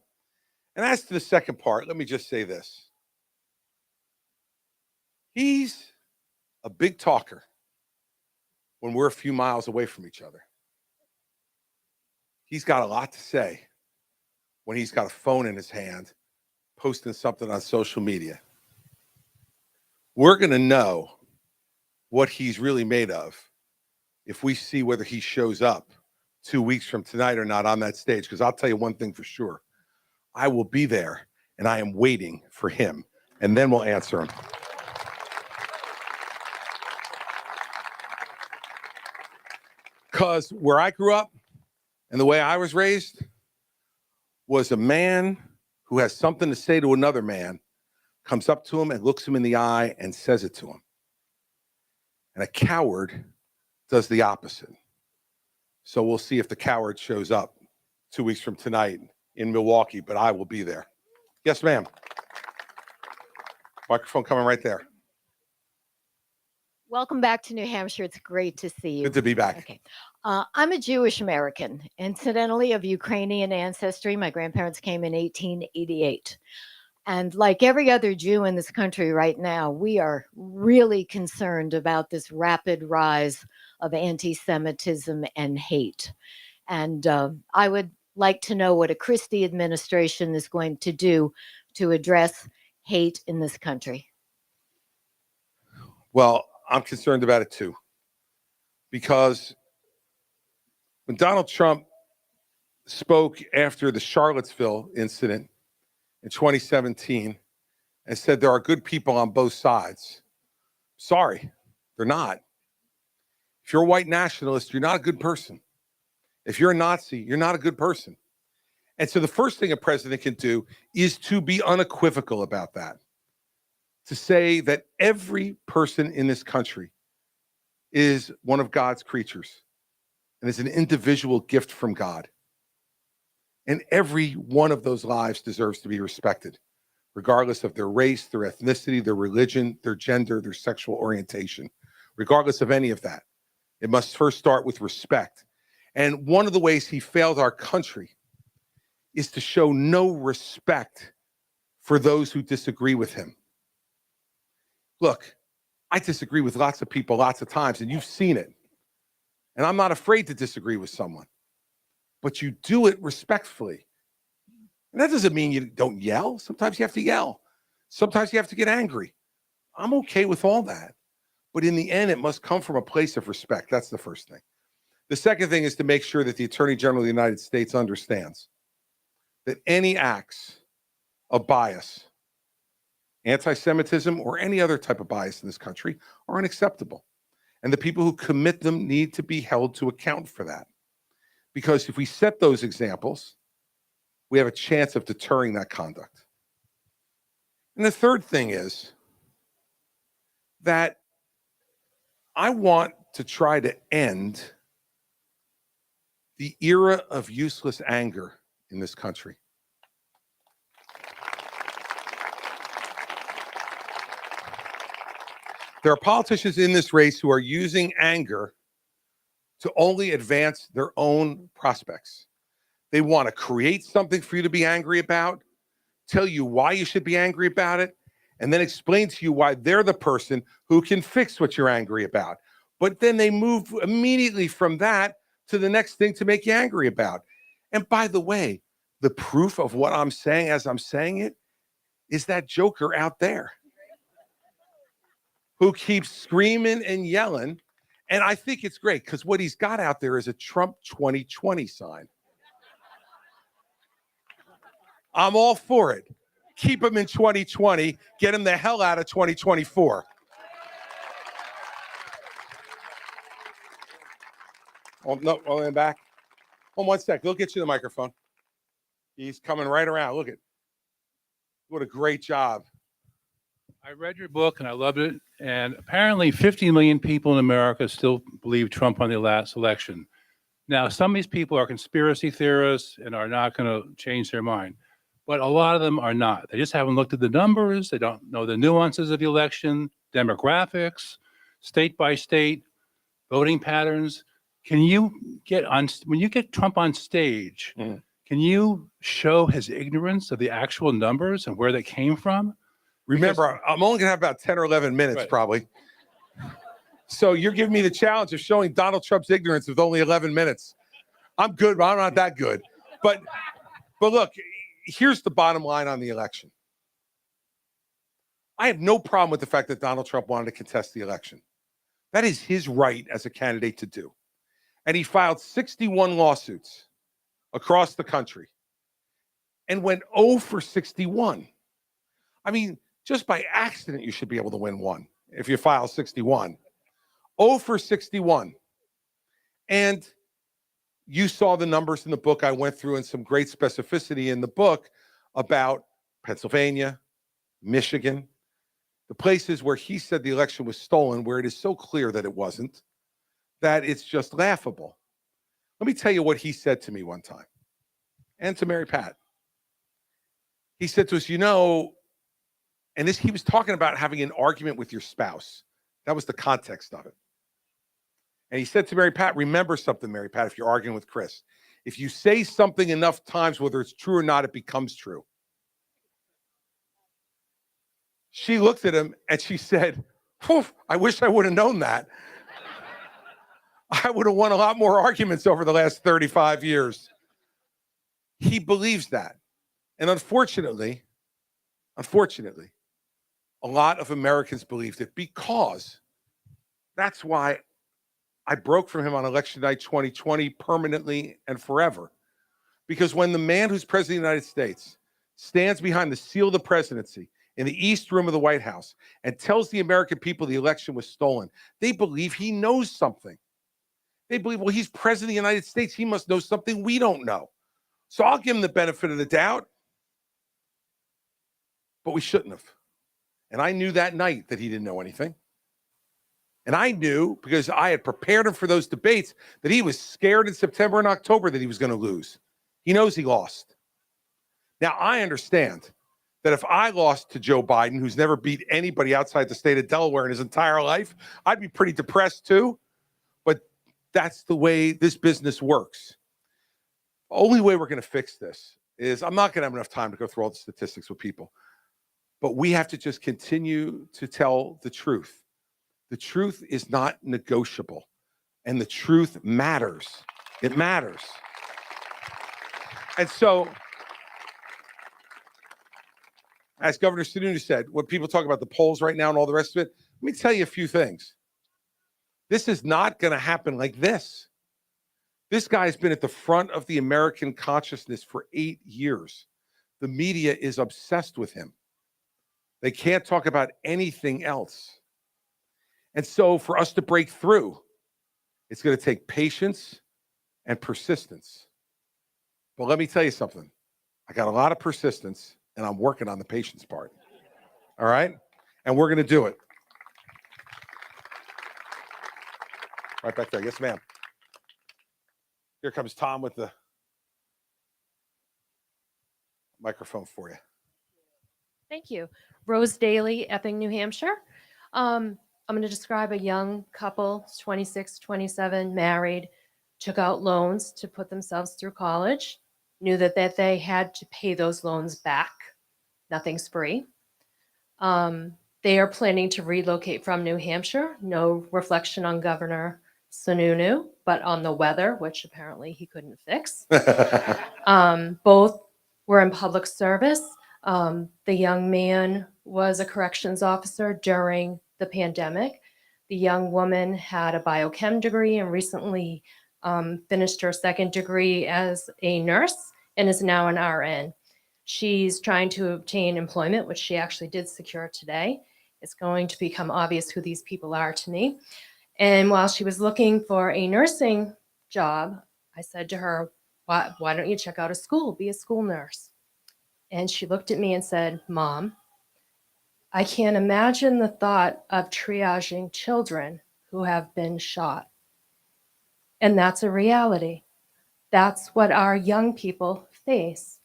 And as to the second part, let me just say this. He's a big talker when we're a few miles away from each other. He's got a lot to say when he's got a phone in his hand, posting something on social media. We're going to know what he's really made of if we see whether he shows up 2 weeks from tonight or not on that stage. Because I'll tell you one thing for sure. I will be there, and I am waiting for him, and then we'll answer him. Because where I grew up and the way I was raised was a man who has something to say to another man, comes up to him and looks him in the eye and says it to him. And a coward does the opposite. So we'll see if the coward shows up 2 weeks from tonight in Milwaukee, but I will be there. Yes, ma'am. Microphone coming right there. Welcome back to New Hampshire. It's great to see you. Good to be back. Okay. I'm a Jewish American, incidentally of Ukrainian ancestry. My grandparents came in 1888. And like every other Jew in this country right now, we are really concerned about this rapid rise of anti-Semitism and hate. And I would like to know what a Christie administration is going to do to address hate in this country. Well, I'm concerned about it too. Because when Donald Trump spoke after the Charlottesville incident in 2017 and said there are good people on both sides, sorry, they're not. If you're a white nationalist, you're not a good person. If you're a Nazi, you're not a good person. And so the first thing a president can do is to be unequivocal about that. To say that every person in this country is one of God's creatures and is an individual gift from God. And every one of those lives deserves to be respected, regardless of their race, their ethnicity, their religion, their gender, their sexual orientation, regardless of any of that. It must first start with respect. And one of the ways he failed our country is to show no respect for those who disagree with him. Look, I disagree with lots of people lots of times, and you've seen it. And I'm not afraid to disagree with someone. But you do it respectfully. And that doesn't mean you don't yell. Sometimes you have to yell. Sometimes you have to get angry. I'm okay with all that. But in the end, it must come from a place of respect. That's the first thing. The second thing is to make sure that the Attorney General of the United States understands that any acts of bias, anti-Semitism, or any other type of bias in this country are unacceptable. And the people who commit them need to be held to account for that. Because if we set those examples, we have a chance of deterring that conduct. And the third thing is that I want to try to end the era of useless anger in this country. There are politicians in this race who are using anger to only advance their own prospects. They want to create something for you to be angry about, tell you why you should be angry about it, and then explain to you why they're the person who can fix what you're angry about. But then they move immediately from that to the next thing to make you angry about. And by the way, the proof of what I'm saying as I'm saying it is that joker out there who keeps screaming and yelling. And I think it's great because what he's got out there is a Trump 2020 sign. I'm all for it. Keep him in 2020. Get him the hell out of 2024. Oh, no, I'm back. Hold on 1 sec. They'll get you the microphone. He's coming right around. Look at what a great job. I read your book and I loved it. And apparently 50 million people in America still believe Trump won the last election. Now, some of these people are conspiracy theorists and are not going to change their mind. But a lot of them are not. They just haven't looked at the numbers. They don't know the nuances of the election, demographics, state by state, voting patterns. Can you get on, when you get Trump on stage, can you show his ignorance of the actual numbers and where they came from? Remember, I'm only going to have about 10 or 11 minutes, Right. probably. So you're giving me the challenge of showing Donald Trump's ignorance with only 11 minutes. I'm good, but I'm not that good. But look, here's the bottom line on the election. I have no problem with the fact that Donald Trump wanted to contest the election. That is his right as a candidate to do. And he filed 61 lawsuits across the country and went 0 for 61. I mean, just by accident, you should be able to win one if you file 61. 0 for 61. And you saw the numbers in the book I went through in some great specificity in the book about Pennsylvania, Michigan, the places where he said the election was stolen, where it is so clear that it wasn't, that it's just laughable. Let me tell you what he said to me one time, and to Mary Pat. He said to us, you know, and this, he was talking about having an argument with your spouse. That was the context of it. And he said to Mary Pat, remember something, Mary Pat, if you're arguing with Chris. If you say something enough times, whether it's true or not, it becomes true. She looked at him and she said, I wish I would have known that. I would have won a lot more arguments over the last 35 years. He believes that. And unfortunately, a lot of Americans believed it, because that's why I broke from him on election night 2020 permanently and forever. Because when the man who's president of the United States stands behind the seal of the presidency in the East Room of the White House and tells the American people the election was stolen, they believe he knows something. They believe, well, he's president of the United States. He must know something we don't know. So I'll give him the benefit of the doubt. But we shouldn't have. And I knew that night that he didn't know anything. And I knew, because I had prepared him for those debates, that he was scared in September and October that he was going to lose. He knows he lost. Now, I understand that if I lost to Joe Biden, who's never beat anybody outside the state of Delaware in his entire life, I'd be pretty depressed too. But that's the way this business works. The only way we're going to fix this is, I'm not going to have enough time to go through all the statistics with people, but we have to just continue to tell the truth. The truth is not negotiable, and the truth matters. It matters. And so, as Governor Sununu said, when people talk about the polls right now and all the rest of it, let me tell you a few things. This is not going to happen like this. This guy's been at the front of the American consciousness for 8 years. The media is obsessed with him. They can't talk about anything else. And so for us to break through, it's going to take patience and persistence. But let me tell you something. I got a lot of persistence, and I'm working on the patience part. All right? And we're going to do it. Right back there. Yes, ma'am. Here comes Tom with the microphone for you. Thank you. Rose Daly, Epping, New Hampshire. I'm going to describe a young couple, 26, 27, married, took out loans to put themselves through college, knew that they had to pay those loans back. Nothing's free. They are planning to relocate from New Hampshire. No reflection on Governor Sununu, but on the weather, which apparently he couldn't fix. Both were in public service. The young man was a corrections officer during the pandemic. The young woman had a biochem degree and recently finished her second degree as a nurse and is now an RN. She's trying to obtain employment, which she actually did secure today. It's going to become obvious who these people are to me. And while she was looking for a nursing job, I said to her, why don't you check out a school, be a school nurse? And she looked at me and said, Mom, I can't imagine the thought of triaging children who have been shot. And that's a reality. That's what our young people face.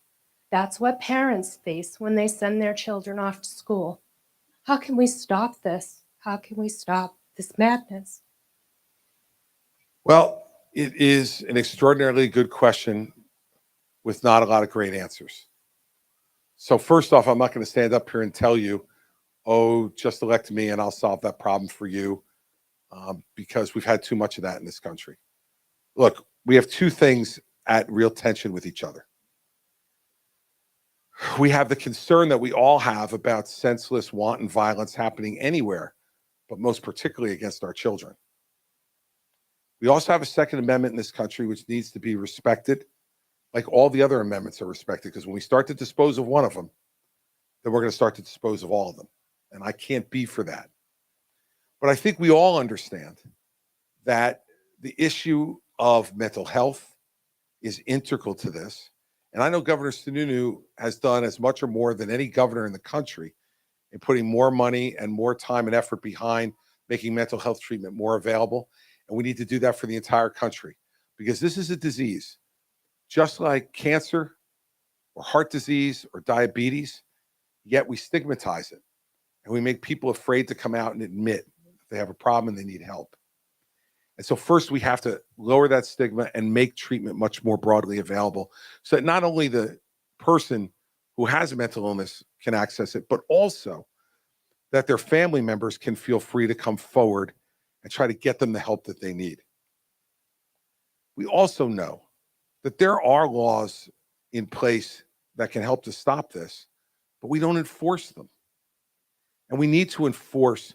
That's what parents face when they send their children off to school. How can we stop this? How can we stop this madness? Well, it is an extraordinarily good question with not a lot of great answers. So first off, I'm not going to stand up here and tell you, oh, just elect me and I'll solve that problem for you, because we've had too much of that in this country. Look, we have two things at real tension with each other. We have the concern that we all have about senseless, wanton violence happening anywhere, but most particularly against our children. We also have a Second Amendment in this country which needs to be respected, like all the other amendments are respected, because when we start to dispose of one of them, then we're going to start to dispose of all of them. And I can't be for that. But I think we all understand that the issue of mental health is integral to this. And I know Governor Sununu has done as much or more than any governor in the country in putting more money and more time and effort behind making mental health treatment more available. And we need to do that for the entire country, because this is a disease, just like cancer or heart disease or diabetes, yet we stigmatize it. And we make people afraid to come out and admit if they have a problem and they need help. And so first we have to lower that stigma and make treatment much more broadly available, so that not only the person who has a mental illness can access it, but also that their family members can feel free to come forward and try to get them the help that they need. We also know that there are laws in place that can help to stop this, but we don't enforce them. And we need to enforce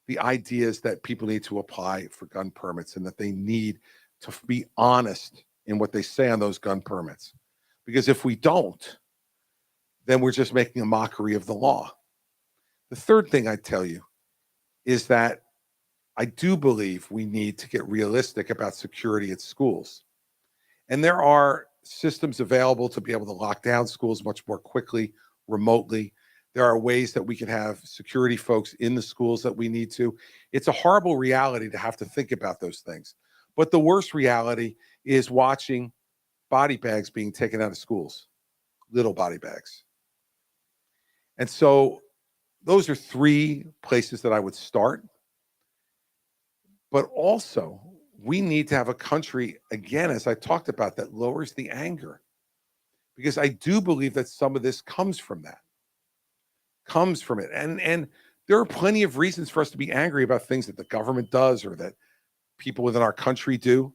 the ideas that people need to apply for gun permits, and that they need to be honest in what they say on those gun permits. Because if we don't, then we're just making a mockery of the law. The third thing I tell you is that I do believe we need to get realistic about security at schools. And there are systems available to be able to lock down schools much more quickly, remotely. There are ways that we can have security folks in the schools that we need to. It's a horrible reality to have to think about those things. But the worst reality is watching body bags being taken out of schools, little body bags. And so those are three places that I would start. But also, we need to have a country, again, as I talked about, that lowers the anger. Because I do believe that some of this comes from that. Comes from it. And there are plenty of reasons for us to be angry about things that the government does or that people within our country do.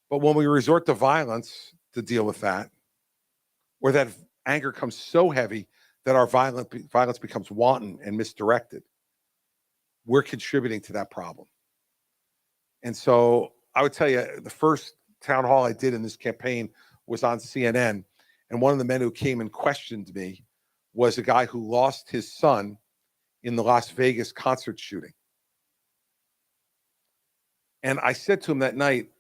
But when we resort to violence to deal with that, or that anger comes so heavy that our violence becomes wanton and misdirected, we're contributing to that problem. And so I would tell you, the first town hall I did in this campaign was on CNN. And one of the men who came and questioned me was a guy who lost his son in the Las Vegas concert shooting. And I said to him that night,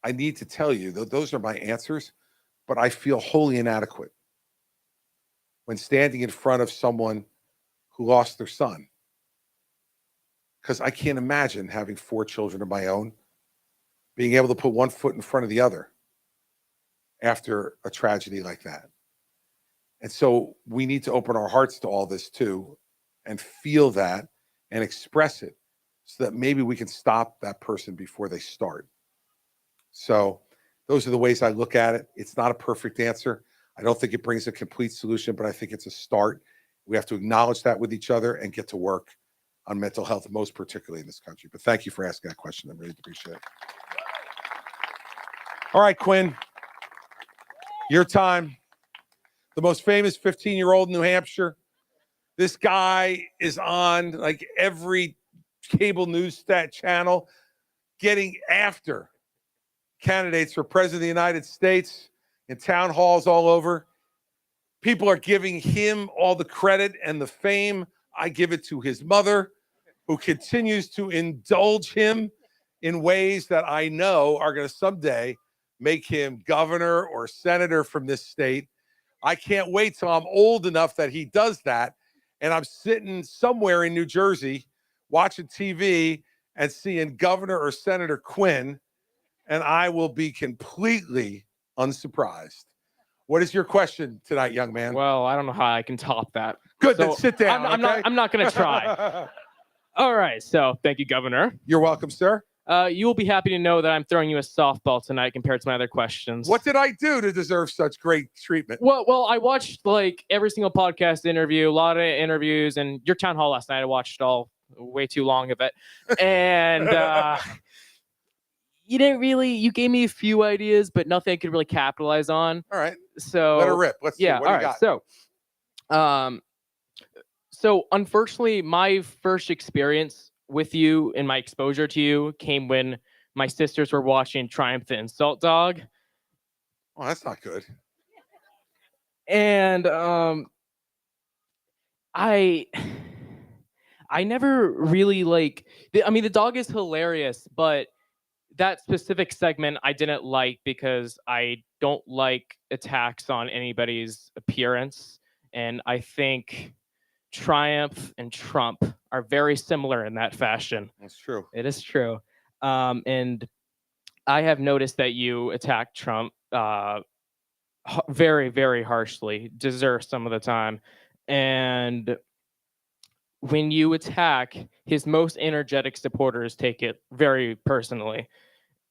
I need to tell you, those are my answers, but I feel wholly inadequate when standing in front of someone who lost their son. Because I can't imagine having 4 children of my own, being able to put one foot in front of the other after a tragedy like that. And so we need to open our hearts to all this too, and feel that and express it, so that maybe we can stop that person before they start. So those are the ways I look at it. It's not a perfect answer. I don't think it brings a complete solution, but I think it's a start. We have to acknowledge that with each other and get to work on mental health, most particularly in this country. But thank you for asking that question. I really appreciate it. All right, Quinn, your time. The most famous 15-year-old in New Hampshire. This guy is on like every cable news channel, getting after candidates for president of the United States in town halls all over. People are giving him all the credit and the fame. I give it to his mother, who continues to indulge him in ways that I know are going to someday make him governor or senator from this state. I can't wait till I'm old enough that he does that, and I'm sitting somewhere in New Jersey watching TV and seeing Governor or Senator Quinn, and I will be completely unsurprised. What is your question tonight, young man? Well, I don't know how I can top that. Good, So then sit down. I'm not going to try. All right. So thank you, Governor. You're welcome, sir. You will be happy to know that I'm throwing you a softball tonight compared to my other questions. What did I do to deserve such great treatment? Well, I watched like every single podcast interview, a lot of interviews, and your town hall last night. I watched all way too long of it, and you gave me a few ideas, but nothing I could really capitalize on. All right. So Let her rip. Let's see. What do you got? So unfortunately, my first experience with you and my exposure to you came when my sisters were watching Triumph the Insult Dog. Oh, that's not good. And I never really the dog is hilarious, but that specific segment I didn't like because I don't like attacks on anybody's appearance. And I think Triumph and Trump are very similar in that fashion. That's true. It is true. And I have noticed that you attack Trump very, very harshly, deserve some of the time. And when you attack, his most energetic supporters take it very personally.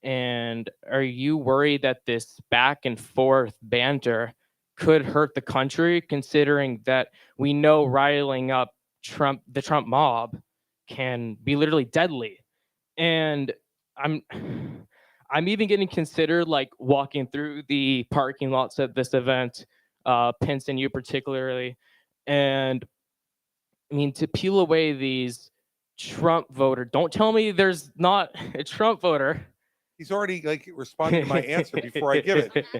And are you worried that this back and forth banter could hurt the country, considering that we know riling up the Trump mob can be literally deadly? And I'm even getting considered like walking through the parking lots at this event, Pence and you particularly. And I mean, to peel away these Trump voter, don't tell me there's not a Trump voter. He's already like responding to my answer before I give it. Get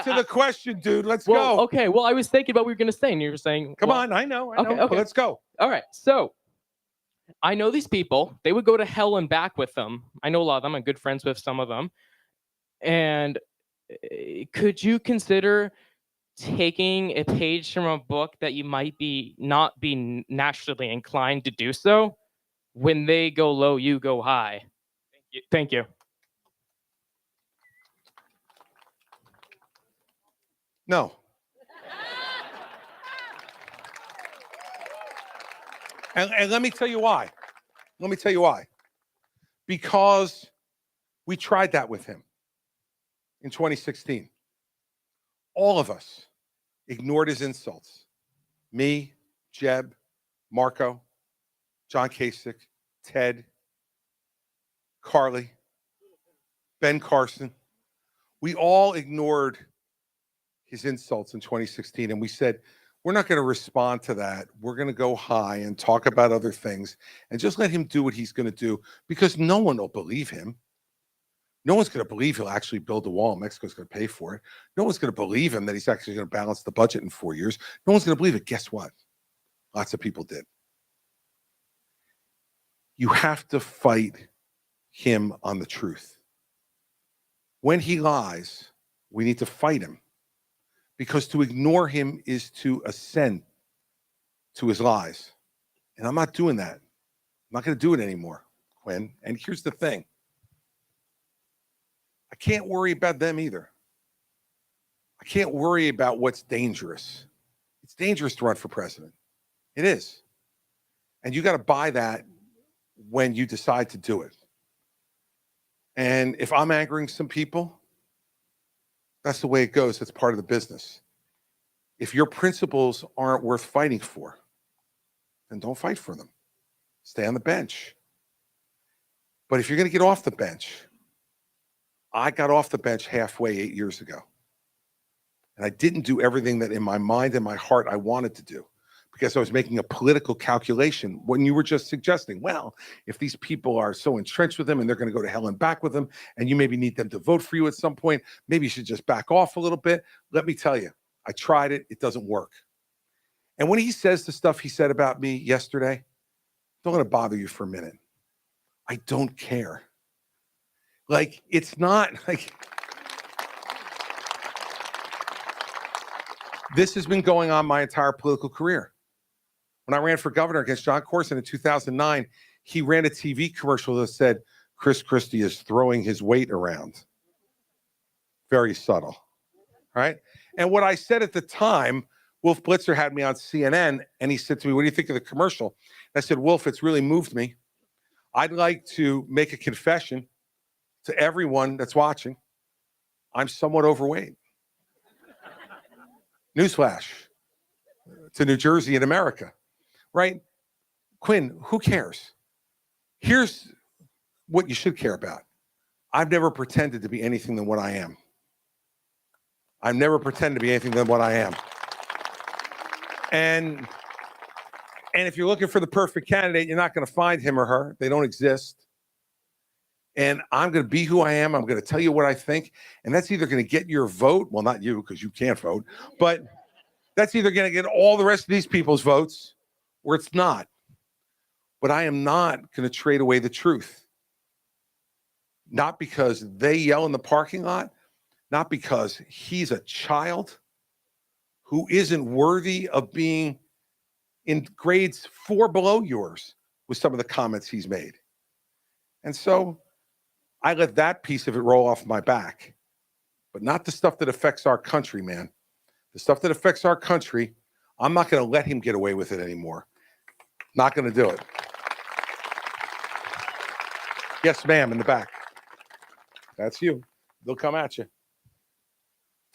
to the question, dude. Let's go. Okay. Well, I was thinking about what you were going to say, and you were saying, Come well, on. I know. Okay, But okay. let's go. All right. So I know these people. They would go to hell and back with them. I know a lot of them. I'm good friends with some of them. And could you consider taking a page from a book that you might not be naturally inclined to do so? When they go low, you go high. Thank you. No. And let me tell you why. Because we tried that with him in 2016. All of us ignored his insults. Me, Jeb, Marco, John Kasich, Ted, Carly, Ben Carson. We all ignored his insults in 2016, and we said, we're not going to respond to that. We're going to go high and talk about other things and just let him do what he's going to do, because no one will believe him. No one's going to believe he'll actually build a wall. Mexico's going to pay for it. No one's going to believe him that he's actually going to balance the budget in 4 years. No one's going to believe it. Guess what? Lots of people did. You have to fight him on the truth. When he lies, we need to fight him, because to ignore him is to assent to his lies. And I'm not doing that. I'm not going to do it anymore, Quinn. And here's the thing. I can't worry about them either. I can't worry about what's dangerous. It's dangerous to run for president. It is. And you got to buy that when you decide to do it. And if I'm angering some people, that's the way it goes. That's part of the business. If your principles aren't worth fighting for, then don't fight for them. Stay on the bench. But if you're going to get off the bench, I got off the bench halfway 8 years ago. And I didn't do everything that in my mind and my heart I wanted to do, because I was making a political calculation when you were just suggesting, well, if these people are so entrenched with him and they're going to go to hell and back with him, and you maybe need them to vote for you at some point, maybe you should just back off a little bit. Let me tell you, I tried it. It doesn't work. And when he says the stuff he said about me yesterday, don't let it bother you for a minute. I don't care. Like, it's not like this has been going on my entire political career. When I ran for governor against John Corson in 2009, he ran a TV commercial that said, Chris Christie is throwing his weight around. Very subtle, right? And what I said at the time, Wolf Blitzer had me on CNN, and he said to me, what do you think of the commercial? And I said, Wolf, it's really moved me. I'd like to make a confession to everyone that's watching. I'm somewhat overweight. Newsflash to New Jersey and America, right? Quinn, who cares? Here's what you should care about. I've never pretended to be anything than what I am. I've never pretended to be anything than what I am. And if you're looking for the perfect candidate, you're not going to find him or her. They don't exist. And I'm going to be who I am. I'm going to tell you what I think. And that's either going to get your vote. Well, not you, because you can't vote. But that's either going to get all the rest of these people's votes, or it's not. But I am not going to trade away the truth. not because they yell in the parking lot, not because he's a child who isn't worthy of being in grades 4 below yours with some of the comments he's made. And so I let that piece of it roll off my back, but not the stuff that affects our country, man. The stuff that affects our country, I'm not going to let him get away with it anymore. Not going to do it. Yes, ma'am, in the back. That's you. They'll come at you.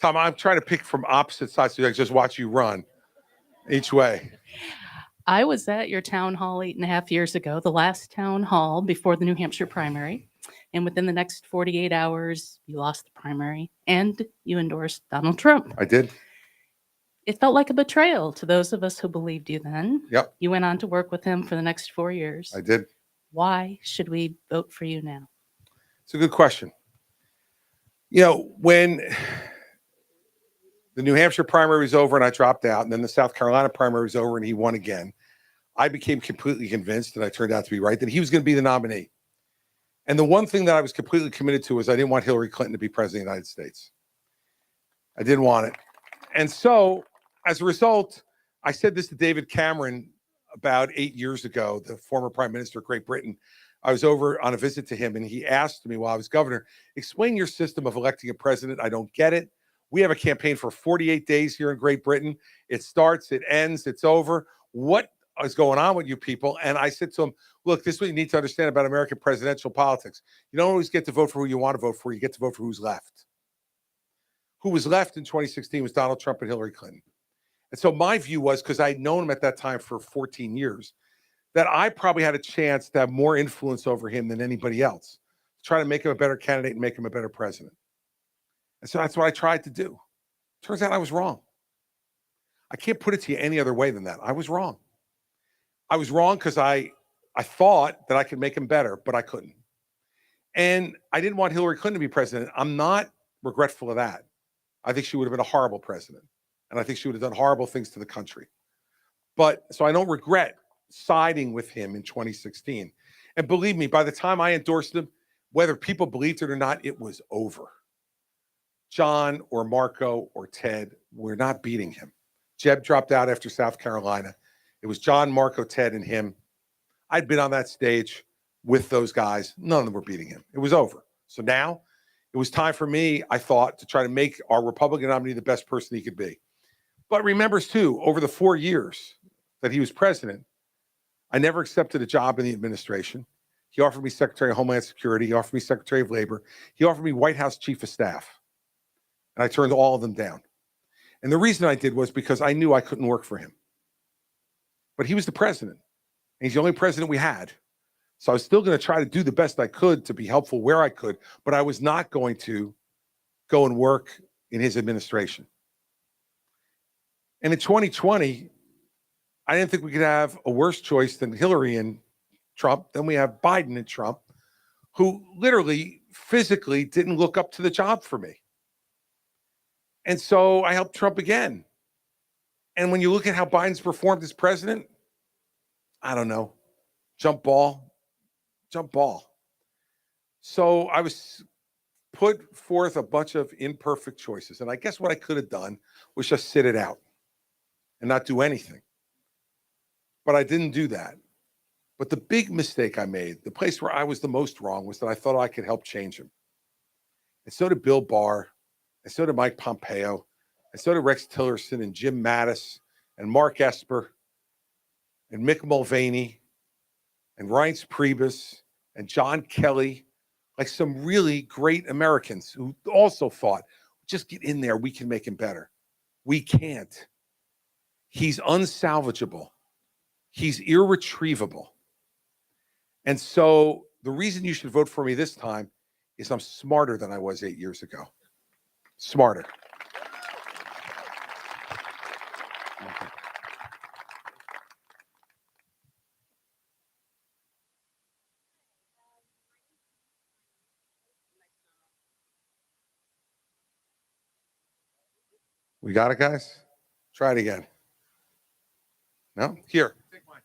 Tom, I'm trying to pick from opposite sides so I just watch you run each way. I was at your town hall 8.5 years ago, the last town hall before the New Hampshire primary. And within the next 48 hours, you lost the primary and you endorsed Donald Trump. I did. It felt like a betrayal to those of us who believed you then. Yep. You went on to work with him for the next 4 years. I did. Why should we vote for you now? It's a good question. You know, when the New Hampshire primary was over and I dropped out, and then the South Carolina primary was over and he won again, I became completely convinced, and I turned out to be right, that he was going to be the nominee. And the one thing that I was completely committed to was I didn't want Hillary Clinton to be president of the United States. I didn't want it. And so, as a result, I said this to David Cameron about 8 years ago, the former prime minister of Great Britain. I was over on a visit to him, and he asked me while I was governor, explain your system of electing a president. I don't get it. We have a campaign for 48 days here in Great Britain. It starts, it ends, it's over. What is going on with you people? And I said to him, look, this is what you need to understand about American presidential politics. You don't always get to vote for who you want to vote for. You get to vote for who's left. Who was left in 2016 was Donald Trump and Hillary Clinton. And so my view was, because I'd known him at that time for 14 years, that I probably had a chance to have more influence over him than anybody else, to try to make him a better candidate and make him a better president. And so that's what I tried to do. Turns out I was wrong. I can't put it to you any other way than that. I was wrong. I was wrong because I thought that I could make him better, but I couldn't. And I didn't want Hillary Clinton to be president. I'm not regretful of that. I think she would have been a horrible president. And I think she would have done horrible things to the country. But so I don't regret siding with him in 2016. And believe me, by the time I endorsed him, whether people believed it or not, it was over. John or Marco or Ted were not beating him. Jeb dropped out after South Carolina. It was John, Marco, Ted, and him. I'd been on that stage with those guys. None of them were beating him. It was over. So now it was time for me, I thought, to try to make our Republican nominee the best person he could be. But remember, too, over the 4 years that he was president, I never accepted a job in the administration. He offered me Secretary of Homeland Security. He offered me Secretary of Labor. He offered me White House Chief of Staff. And I turned all of them down. And the reason I did was because I knew I couldn't work for him. But he was the president. And he's the only president we had. So I was still going to try to do the best I could to be helpful where I could. But I was not going to go and work in his administration. And in 2020, I didn't think we could have a worse choice than Hillary and Trump. Then we have Biden and Trump, who literally, physically didn't look up to the job for me. And so I helped Trump again. And when you look at how Biden's performed as president, I don't know, jump ball. So I was put forth a bunch of imperfect choices. And I guess what I could have done was just sit it out and not do anything. But I didn't do that. But the big mistake I made, the place where I was the most wrong, was that I thought I could help change him. And so did Bill Barr, and so did Mike Pompeo, and so did Rex Tillerson and Jim Mattis and Mark Esper and Mick Mulvaney and Reince Priebus and John Kelly, like some really great Americans who also thought, just get in there, we can make him better. We can't. He's unsalvageable. He's irretrievable. And so the reason you should vote for me this time is I'm smarter than I was 8 years ago. Smarter. We got it, guys? Try it again. No? Here. Take mine.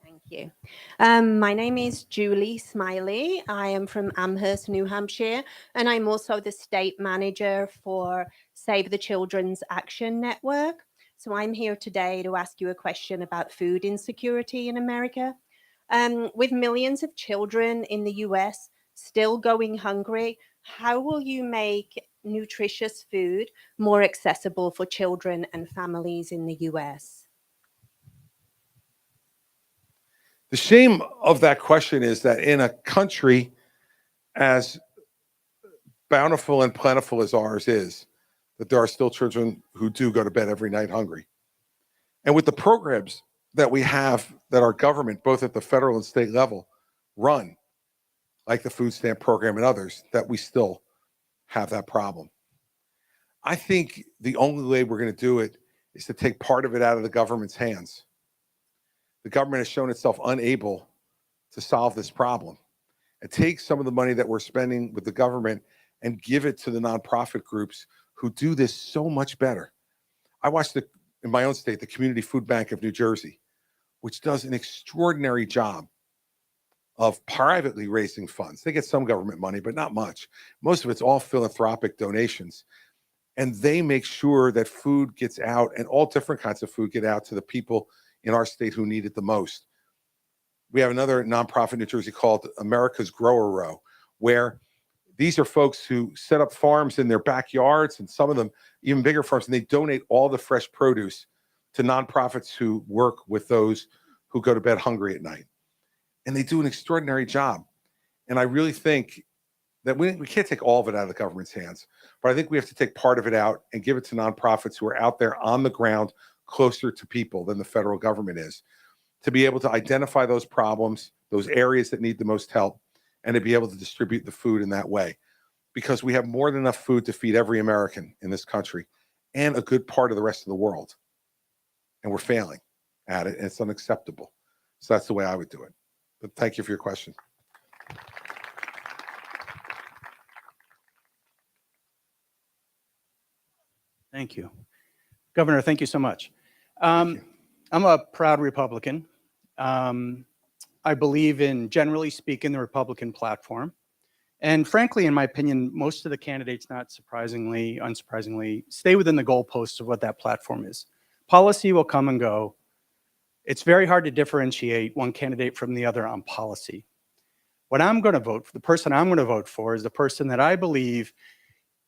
Thank you. My name is Julie Smiley. I am from Amherst, New Hampshire, and I'm also the state manager for Save the Children's Action Network. So I'm here today to ask you a question about food insecurity in America. With millions of children in the US still going hungry, how will you make nutritious food more accessible for children and families in the US? The shame of that question is that in a country as bountiful and plentiful as ours is, that there are still children who do go to bed every night hungry. And with the programs that we have that our government, both at the federal and state level, run, like the food stamp program and others, that we still have that problem. I think the only way we're going to do it is to take part of it out of the government's hands. The government has shown itself unable to solve this problem. And take some of the money that we're spending with the government and give it to the nonprofit groups who do this so much better. I watched in my own state, the Community Food Bank of New Jersey, which does an extraordinary job of privately raising funds. They get some government money, but not much. Most of it's all philanthropic donations. And they make sure that food gets out, and all different kinds of food get out to the people in our state who need it the most. We have another nonprofit in New Jersey called America's Grower Row, where these are folks who set up farms in their backyards, and some of them even bigger farms, and they donate all the fresh produce to nonprofits who work with those who go to bed hungry at night. And they do an extraordinary job. And I really think that we can't take all of it out of the government's hands, but I think we have to take part of it out and give it to nonprofits who are out there on the ground closer to people than the federal government is, to be able to identify those problems, those areas that need the most help, and to be able to distribute the food in that way. Because we have more than enough food to feed every American in this country and a good part of the rest of the world. And we're failing at it, and it's unacceptable. So that's the way I would do it. But thank you for your question. Thank you. Governor, thank you so much. I'm a proud Republican. I believe in, generally speaking, the Republican platform. And frankly, in my opinion, most of the candidates, not surprisingly, unsurprisingly, stay within the goalposts of what that platform is. Policy will come and go. It's very hard to differentiate one candidate from the other on policy. What I'm going to vote for, the person I'm going to vote for, is the person that I believe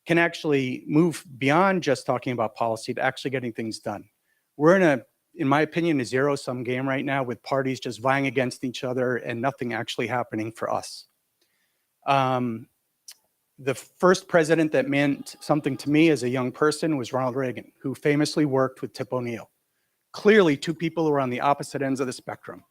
can actually move beyond just talking about policy to actually getting things done. We're in my opinion, a zero-sum game right now with parties just vying against each other and nothing actually happening for us. The first president that meant something to me as a young person was Ronald Reagan, who famously worked with Tip O'Neill. Clearly, two people who are on the opposite ends of the spectrum.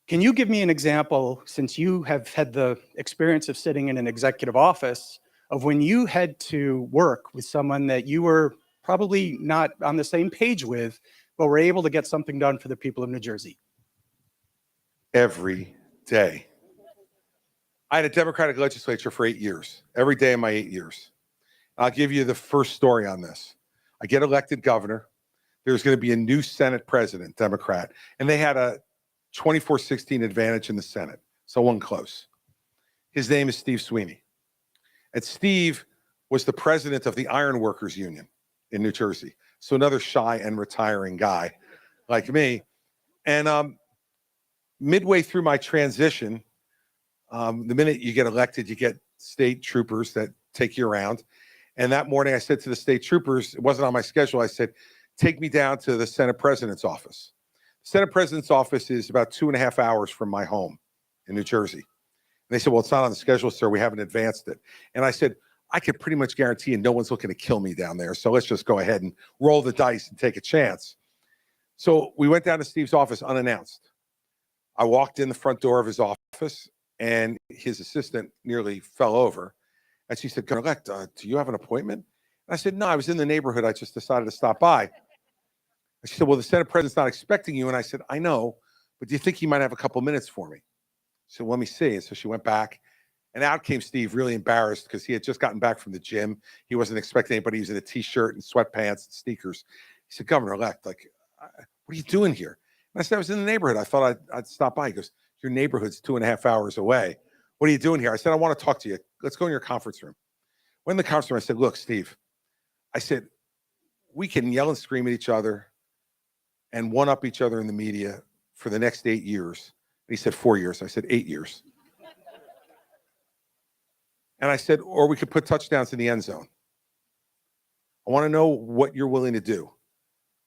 Can you give me an example, since you have had the experience of sitting in an executive office, of when you had to work with someone that you were probably not on the same page with, but were able to get something done for the people of New Jersey? Every day. I had a Democratic legislature for 8 years, every day of my 8 years. I'll give you the first story on this. I get elected governor. There's going to be a new Senate president, Democrat, and they had a 24-16 advantage in the Senate, so one close. His name is Steve Sweeney. And Steve was the president of the Iron Workers Union in New Jersey. So another shy and retiring guy like me. And midway through my transition, the minute you get elected, you get state troopers that take you around. And that morning I said to the state troopers, it wasn't on my schedule, I said, take me down to the Senate President's office. The Senate President's office is about 2.5 hours from my home in New Jersey. And they said, well, it's not on the schedule, sir. We haven't advanced it. And I said, I could pretty much guarantee you no one's looking to kill me down there. So let's just go ahead and roll the dice and take a chance. So we went down to Steve's office unannounced. I walked in the front door of his office and his assistant nearly fell over. And she said, Governor-elect, do you have an appointment? And I said, no, I was in the neighborhood. I just decided to stop by. And she said, well, the Senate President's not expecting you. And I said, I know, but do you think he might have a couple minutes for me? She said, well, let me see. And so she went back. And out came Steve, really embarrassed because he had just gotten back from the gym. He wasn't expecting anybody. He was in a T-shirt and sweatpants and sneakers. He said, Governor-elect, like, what are you doing here? And I said, I was in the neighborhood. I thought I'd stop by. He goes, your neighborhood's 2.5 hours away. What are you doing here? I said, I want to talk to you. Let's go in your conference room. When the conference room, I said, look, Steve, I said, we can yell and scream at each other and one-up each other in the media for the next 8 years. And he said, 4 years. I said, 8 years. And I said, or we could put touchdowns in the end zone. I want to know what you're willing to do,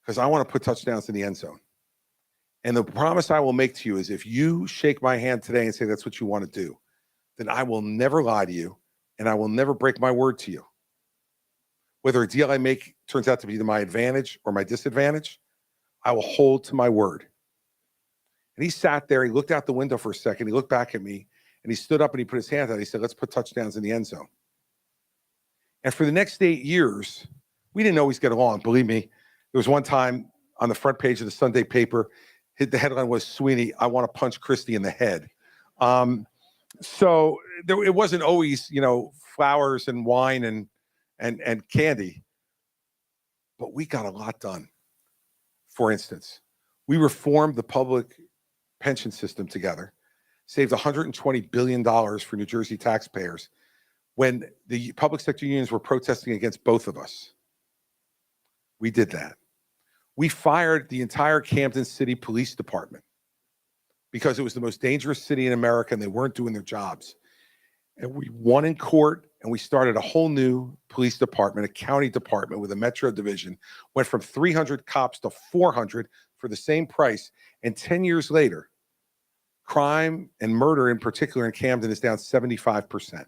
because I want to put touchdowns in the end zone. And the promise I will make to you is if you shake my hand today and say that's what you want to do, then I will never lie to you and I will never break my word to you. Whether a deal I make turns out to be to my advantage or my disadvantage, I will hold to my word. And he sat there, he looked out the window for a second, he looked back at me, and he stood up and he put his hand out. He said, let's put touchdowns in the end zone. And for the next 8 years, we didn't always get along. Believe me, there was one time on the front page of the Sunday paper, the headline was, Sweeney, I want to punch Christie in the head. So it wasn't always, flowers and wine and candy, but we got a lot done. For instance, we reformed the public pension system together, saved $120 billion for New Jersey taxpayers when the public sector unions were protesting against both of us. We did that. We fired the entire Camden City Police Department because it was the most dangerous city in America and they weren't doing their jobs. And we won in court and we started a whole new police department, a county department with a metro division, went from 300 cops to 400 for the same price. And 10 years later, crime and murder in particular in Camden is down 75%.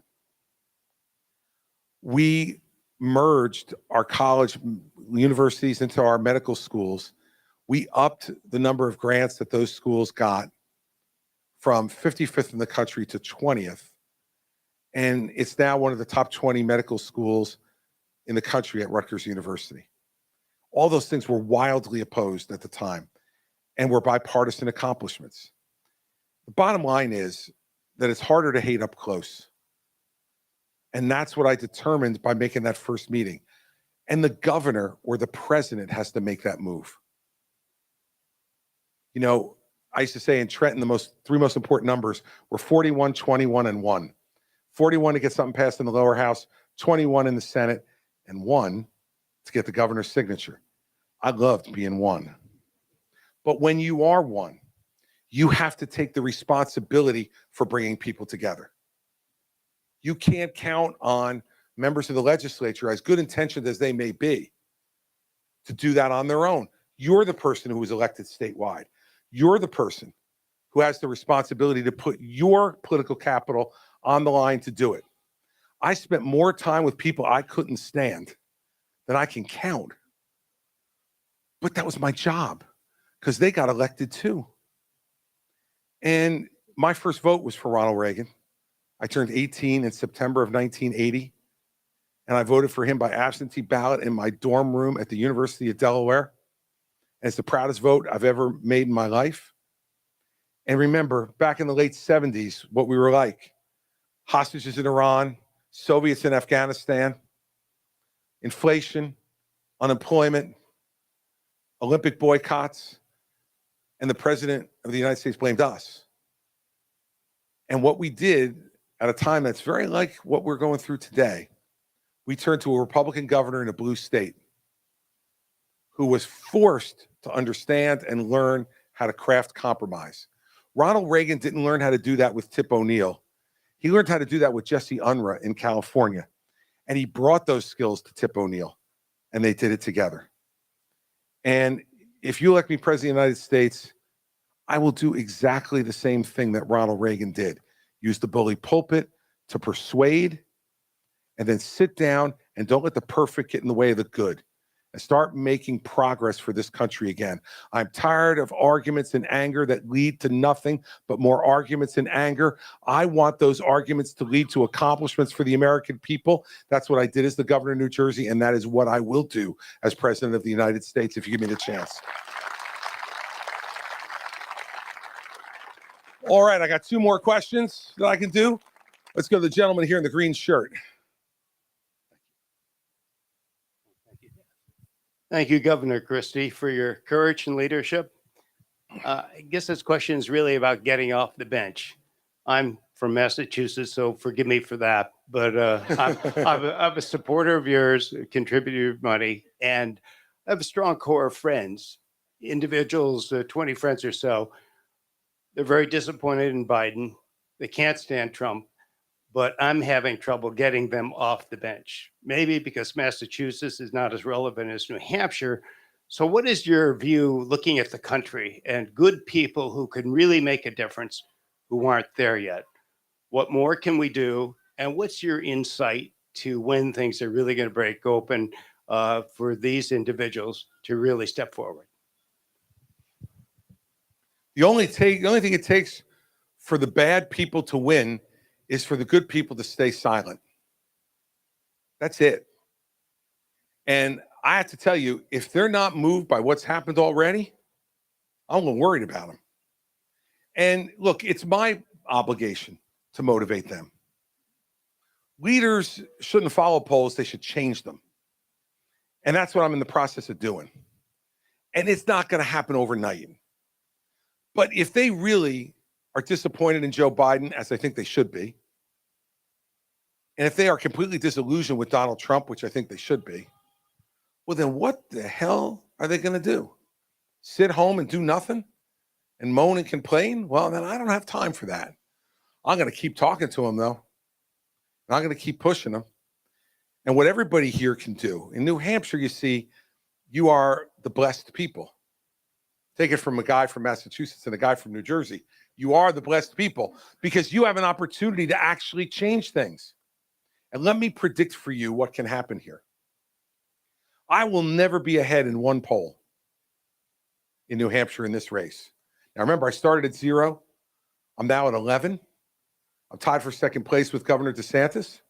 We merged our college universities into our medical schools. We upped the number of grants that those schools got from 55th in the country to 20th. And it's now one of the top 20 medical schools in the country at Rutgers University. All those things were wildly opposed at the time and were bipartisan accomplishments. The bottom line is that it's harder to hate up close. And that's what I determined by making that first meeting. And the governor or the president has to make that move. I used to say in Trenton, the three most important numbers were 41, 21, and 1. 41 to get something passed in the lower house, 21 in the Senate, and 1 to get the governor's signature. I loved being 1. But when you are 1, you have to take the responsibility for bringing people together. You can't count on members of the legislature, as good intentioned as they may be, to do that on their own. You're the person who was elected statewide. You're the person who has the responsibility to put your political capital on the line to do it. I spent more time with people I couldn't stand than I can count. But that was my job because they got elected too. And my first vote was for Ronald Reagan. I turned 18 in September of 1980, and I voted for him by absentee ballot in my dorm room at the University of Delaware. And it's the proudest vote I've ever made in my life. And remember, back in the late 70s, what we were like. Hostages in Iran, Soviets in Afghanistan, inflation, unemployment, Olympic boycotts, and the president of the United States blamed us. And what we did at a time that's very like what we're going through today, we turned to a Republican governor in a blue state who was forced to understand and learn how to craft compromise. Ronald Reagan didn't learn how to do that with Tip O'Neill. He learned how to do that with Jesse Unruh in California. And he brought those skills to Tip O'Neill, and they did it together. And if you elect me president of the United States, I will do exactly the same thing that Ronald Reagan did. Use the bully pulpit to persuade, and then sit down and don't let the perfect get in the way of the good. And start making progress for this country again. I'm tired of arguments and anger that lead to nothing but more arguments and anger. I want those arguments to lead to accomplishments for the American people. That's what I did as the governor of New Jersey, and that is what I will do as president of the United States if you give me the chance. All right, I got 2 more questions that I can do. Let's go to the gentleman here in the green shirt. Thank you, Governor Christie, for your courage and leadership. I guess this question is really about getting off the bench. I'm from Massachusetts, so forgive me for that. But I'm a supporter of yours, a contributor of money, and I have a strong core of friends, individuals, 20 friends or so. They're very disappointed in Biden. They can't stand Trump, but I'm having trouble getting them off the bench. Maybe because Massachusetts is not as relevant as New Hampshire. So what is your view looking at the country and good people who can really make a difference who aren't there yet? What more can we do? And what's your insight to when things are really going to break open for these individuals to really step forward? The only thing it takes for the bad people to win is for the good people to stay silent. That's it. And I have to tell you, if they're not moved by what's happened already, I'm a little worried about them. And look, it's my obligation to motivate them. Leaders shouldn't follow polls, they should change them. And that's what I'm in the process of doing. And it's not going to happen overnight. But if they really are disappointed in Joe Biden, as I think they should be, and if they are completely disillusioned with Donald Trump, which I think they should be, well, then what the hell are they going to do? Sit home and do nothing and moan and complain? Well, then I don't have time for that. I'm going to keep talking to them, though. And I'm going to keep pushing them. And what everybody here can do, in New Hampshire, you see, you are the blessed people. Take it from a guy from Massachusetts and a guy from New Jersey. You are the blessed people because you have an opportunity to actually change things. And let me predict for you what can happen here. I will never be ahead in one poll in New Hampshire in this race. Now, remember, I started at 0. I'm now at 11. I'm tied for second place with Governor DeSantis.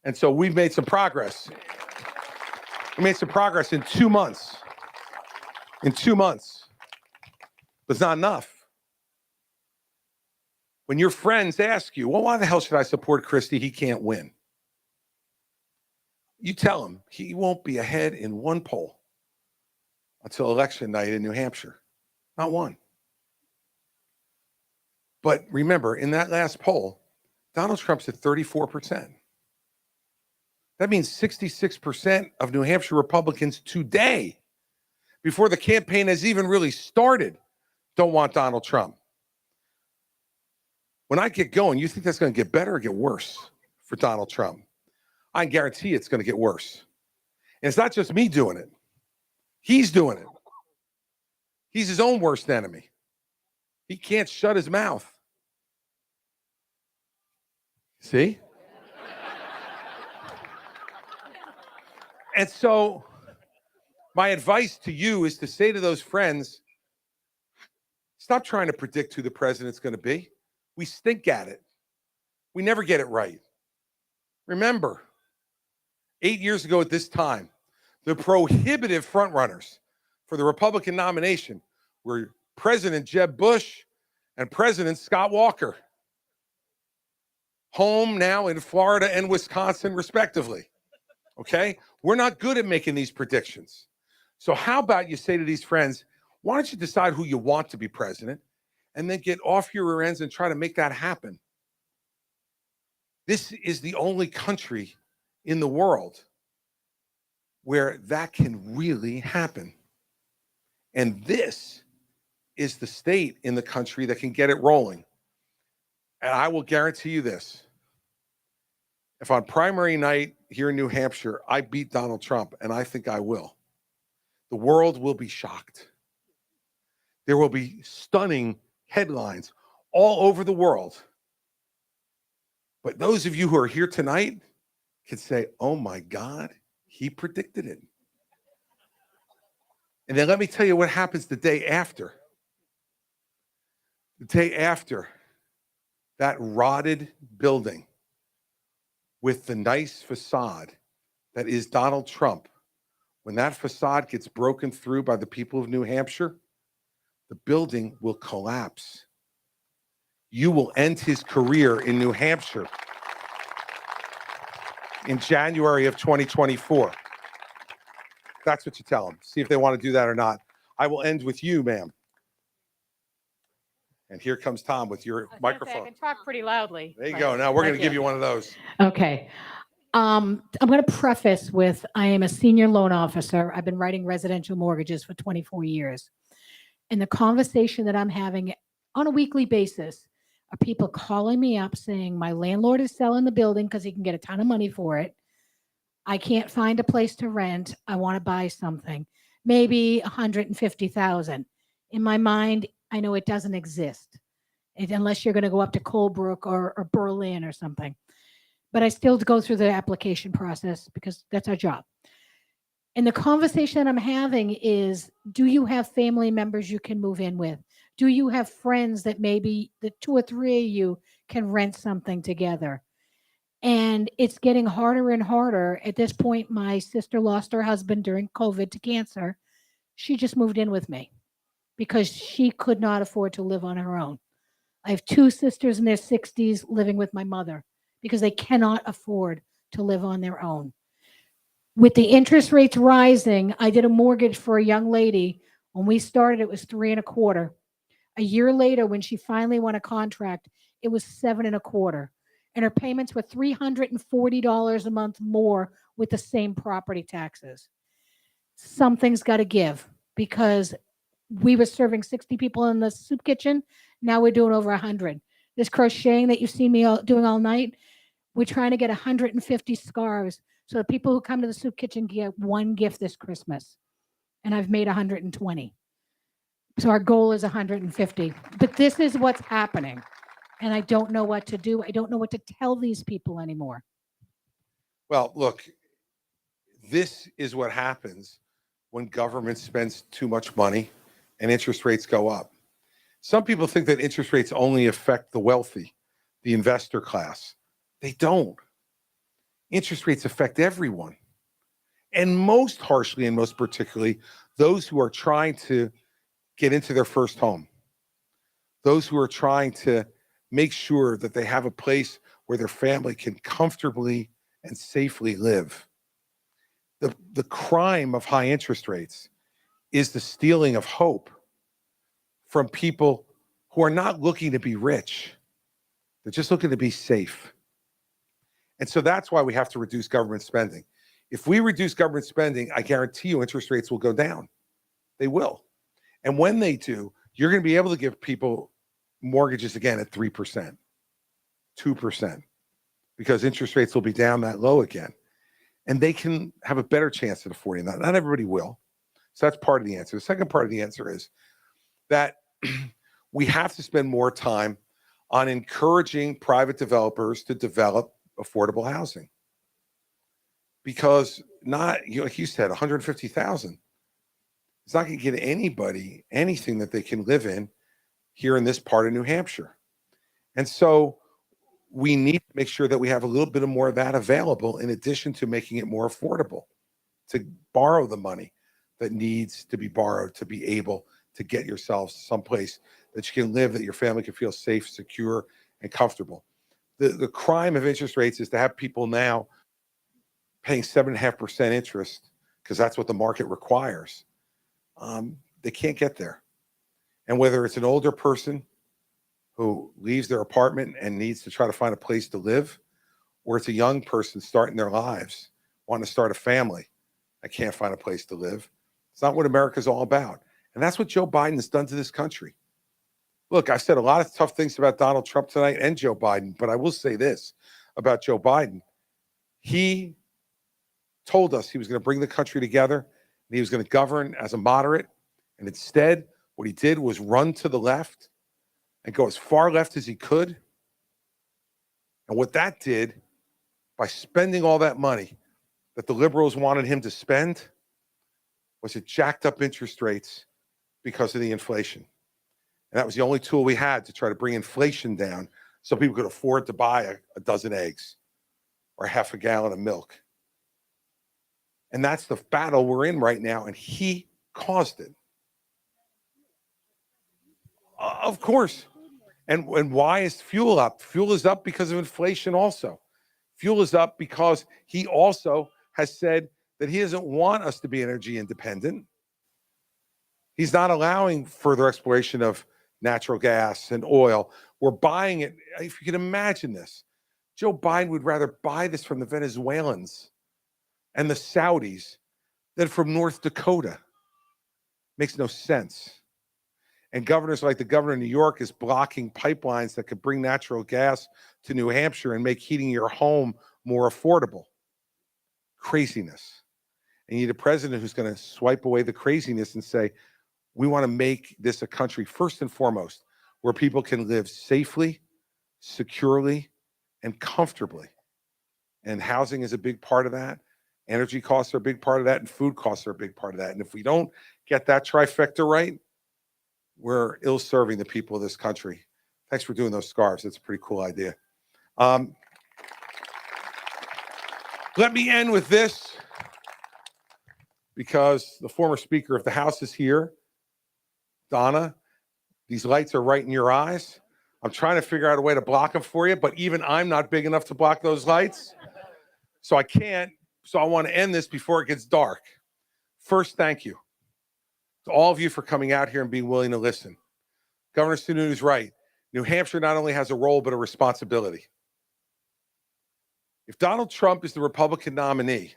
And so we've made some progress. We made some progress in 2 months. In 2 months. But it's not enough. When your friends ask you, well, why the hell should I support Christie? He can't win. You tell him he won't be ahead in one poll until election night in New Hampshire. Not one. But remember, in that last poll, Donald Trump's at 34%. That means 66% of New Hampshire Republicans today, before the campaign has even really started, don't want Donald Trump. When I get going, you think that's going to get better or get worse for Donald Trump? I guarantee it's going to get worse. And it's not just me doing it. He's doing it. He's his own worst enemy. He can't shut his mouth. See? And so my advice to you is to say to those friends, stop trying to predict who the president's going to be. We stink at it. We never get it right. Remember, 8 years ago at this time, the prohibitive frontrunners for the Republican nomination were President Jeb Bush and President Scott Walker, home now in Florida and Wisconsin, respectively. Okay? We're not good at making these predictions. So how about you say to these friends, why don't you decide who you want to be president and then get off your rear ends and try to make that happen? This is the only country in the world where that can really happen. And this is the state in the country that can get it rolling. And I will guarantee you this. If on primary night here in New Hampshire, I beat Donald Trump, and I think I will, the world will be shocked. There will be stunning headlines all over the world. But those of you who are here tonight can say, oh my God, he predicted it. And then let me tell you what happens the day after. The day after, that rotted building with the nice facade that is Donald Trump, when that facade gets broken through by the people of New Hampshire, the building will collapse. You will end his career in New Hampshire in January of 2024. That's what you tell them. See if they want to do that or not. I will end with you, ma'am. And here comes Tom with your I microphone. can talk pretty loudly. There you but go. Now we're going to thank give you one of those. Okay. I'm going to preface with, I am a senior loan officer. I've been writing residential mortgages for 24 years. And the conversation that I'm having on a weekly basis are people calling me up saying, my landlord is selling the building because he can get a ton of money for it. I can't find a place to rent. I want to buy something, maybe 150,000. In my mind, I know it doesn't exist unless you're going to go up to Colebrook or Berlin or something. But I still go through the application process because that's our job. And the conversation I'm having is, do you have family members you can move in with? Do you have friends that maybe the 2 or 3 of you can rent something together? And it's getting harder and harder. At this point, my sister lost her husband during COVID to cancer. She just moved in with me because she could not afford to live on her own. I have 2 sisters in their 60s living with my mother because they cannot afford to live on their own. With the interest rates rising, I did a mortgage for a young lady. When we started, it was 3.25. A year later, when she finally won a contract, it was 7.25. And her payments were $340 a month more with the same property taxes. Something's got to give because we were serving 60 people in the soup kitchen. Now we're doing over 100. This crocheting that you've seen me doing all night, we're trying to get 150 scarves so the people who come to the soup kitchen get one gift this Christmas. And I've made 120. So our goal is 150. But this is what's happening. And I don't know what to do. I don't know what to tell these people anymore. Well, look, this is what happens when government spends too much money and interest rates go up. Some people think that interest rates only affect the wealthy, the investor class. They don't. Interest rates affect everyone. And most harshly and most particularly, those who are trying to get into their first home. Those who are trying to make sure that they have a place where their family can comfortably and safely live. The crime of high interest rates is the stealing of hope from people who are not looking to be rich. They're just looking to be safe. And so that's why we have to reduce government spending. If we reduce government spending, I guarantee you interest rates will go down. They will. And when they do, you're going to be able to give people mortgages again at 3%, 2%, because interest rates will be down that low again. And they can have a better chance at affording that. Not everybody will. So that's part of the answer. The second part of the answer is that we have to spend more time on encouraging private developers to develop affordable housing. Because like you said, 150,000. It's not going to get anybody anything that they can live in here in this part of New Hampshire. And so we need to make sure that we have a little bit more of that available in addition to making it more affordable to borrow the money that needs to be borrowed to be able to get yourselves someplace that you can live, that your family can feel safe, secure, and comfortable. The crime of interest rates is to have people now paying 7.5% interest because that's what the market requires. They can't get there. And whether it's an older person who leaves their apartment and needs to try to find a place to live, or it's a young person starting their lives, wanting to start a family, I can't find a place to live. It's not what America's all about. And that's what Joe Biden has done to this country. Look, I've said a lot of tough things about Donald Trump tonight and Joe Biden, but I will say this about Joe Biden. He told us he was going to bring the country together and he was going to govern as a moderate. And instead, what he did was run to the left and go as far left as he could. And what that did, by spending all that money that the liberals wanted him to spend, was it jacked up interest rates because of the inflation. And that was the only tool we had to try to bring inflation down so people could afford to buy a dozen eggs or half a gallon of milk. And that's the battle we're in right now, and he caused it. Of course. And why is fuel up? Fuel is up because of inflation also. Fuel is up because he also has said that he doesn't want us to be energy independent. He's not allowing further exploration of natural gas and oil. We're buying it. If you can imagine this, Joe Biden would rather buy this from the Venezuelans and the Saudis than from North Dakota. Makes no sense. And governors like the governor of New York is blocking pipelines that could bring natural gas to New Hampshire and make heating your home more affordable. Craziness. And you need a president who's going to swipe away the craziness and say, we want to make this a country, first and foremost, where people can live safely, securely, and comfortably. And housing is a big part of that. Energy costs are a big part of that, and food costs are a big part of that. And if we don't get that trifecta right, we're ill-serving the people of this country. Thanks for doing those scarves. That's a pretty cool idea. Let me end with this, because the former Speaker of the House is here. Donna, these lights are right in your eyes. I'm trying to figure out a way to block them for you, but even I'm not big enough to block those lights. So I can't. So I want to end this before it gets dark. First, thank you to all of you for coming out here and being willing to listen. Governor Sununu is right. New Hampshire not only has a role, but a responsibility. If Donald Trump is the Republican nominee,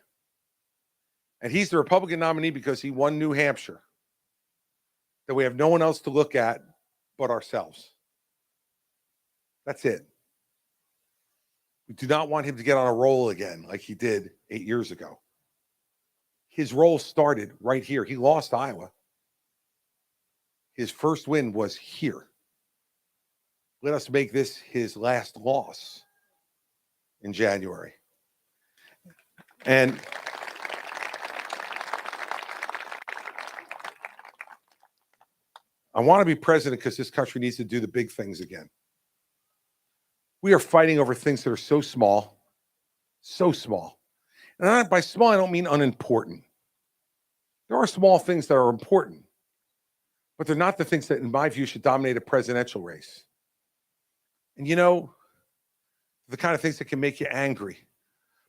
and he's the Republican nominee because he won New Hampshire, then we have no one else to look at but ourselves. That's it. We do not want him to get on a roll again like he did 8 years ago. His roll started right here. He lost Iowa. His first win was here. Let us make this his last loss in January. And I want to be president because this country needs to do the big things again. We are fighting over things that are so small, so small. And by small, I don't mean unimportant. There are small things that are important, but they're not the things that, in my view, should dominate a presidential race. And you know, the kind of things that can make you angry.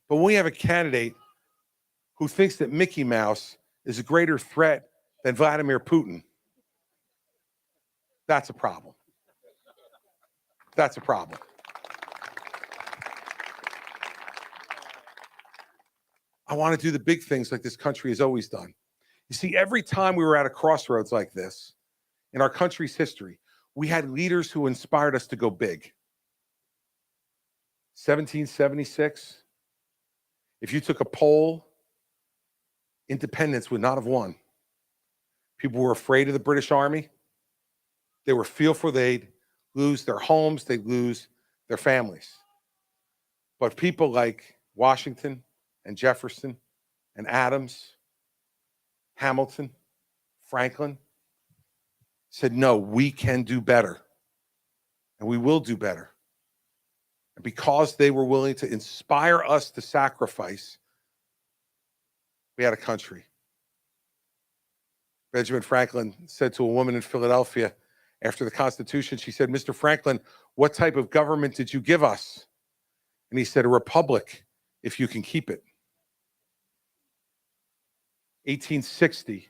But when we have a candidate who thinks that Mickey Mouse is a greater threat than Vladimir Putin, that's a problem. That's a problem. I want to do the big things like this country has always done. You see, every time we were at a crossroads like this in our country's history, we had leaders who inspired us to go big. 1776, if you took a poll, independence would not have won. People were afraid of the British Army. They were fearful they'd lose their homes, they'd lose their families. But people like Washington and Jefferson and Adams, Hamilton, Franklin said, no, we can do better. And we will do better. And because they were willing to inspire us to sacrifice, we had a country. Benjamin Franklin said to a woman in Philadelphia after the Constitution, she said, Mr. Franklin, what type of government did you give us? And he said, a republic, if you can keep it. 1860,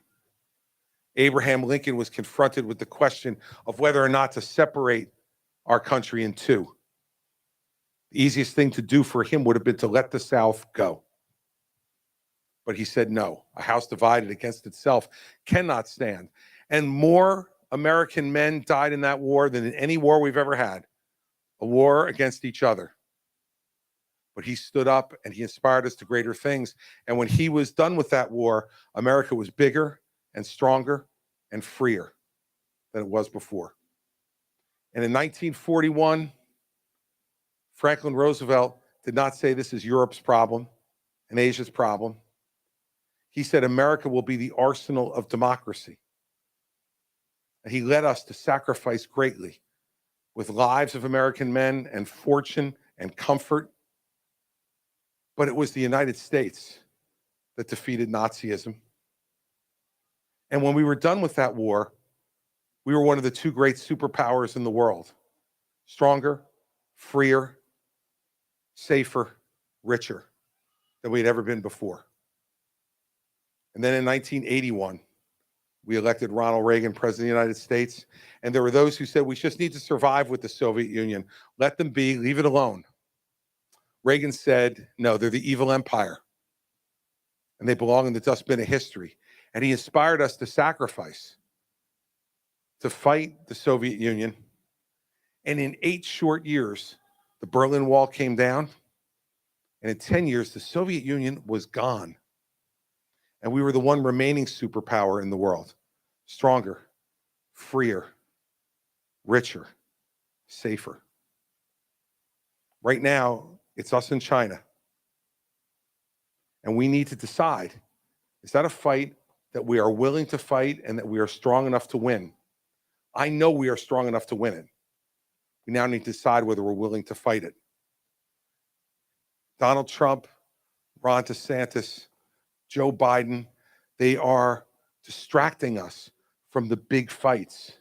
Abraham Lincoln was confronted with the question of whether or not to separate our country in two. The easiest thing to do for him would have been to let the South go. But he said, no, a house divided against itself cannot stand. And more American men died in that war than in any war we've ever had, a war against each other. But he stood up and he inspired us to greater things. And when he was done with that war, America was bigger and stronger and freer than it was before. And in 1941, Franklin Roosevelt did not say this is Europe's problem and Asia's problem. He said America will be the arsenal of democracy. And he led us to sacrifice greatly with lives of American men and fortune and comfort. But it was the United States that defeated Nazism. And when we were done with that war, we were one of the two great superpowers in the world. Stronger, freer, safer, richer than we had ever been before. And then in 1981, We elected Ronald Reagan, President of the United States. And there were those who said we just need to survive with the Soviet Union. Let them be, leave it alone. Reagan said, no, they're the evil empire. And they belong in the dustbin of history. And he inspired us to sacrifice, to fight the Soviet Union. And in 8 short years, the Berlin Wall came down. And in 10 years, the Soviet Union was gone. And we were the one remaining superpower in the world. Stronger, freer, richer, safer. Right now, it's us and China. And we need to decide, is that a fight that we are willing to fight and that we are strong enough to win? I know we are strong enough to win it. We now need to decide whether we're willing to fight it. Donald Trump, Ron DeSantis, Joe Biden, they are distracting us from the big fights.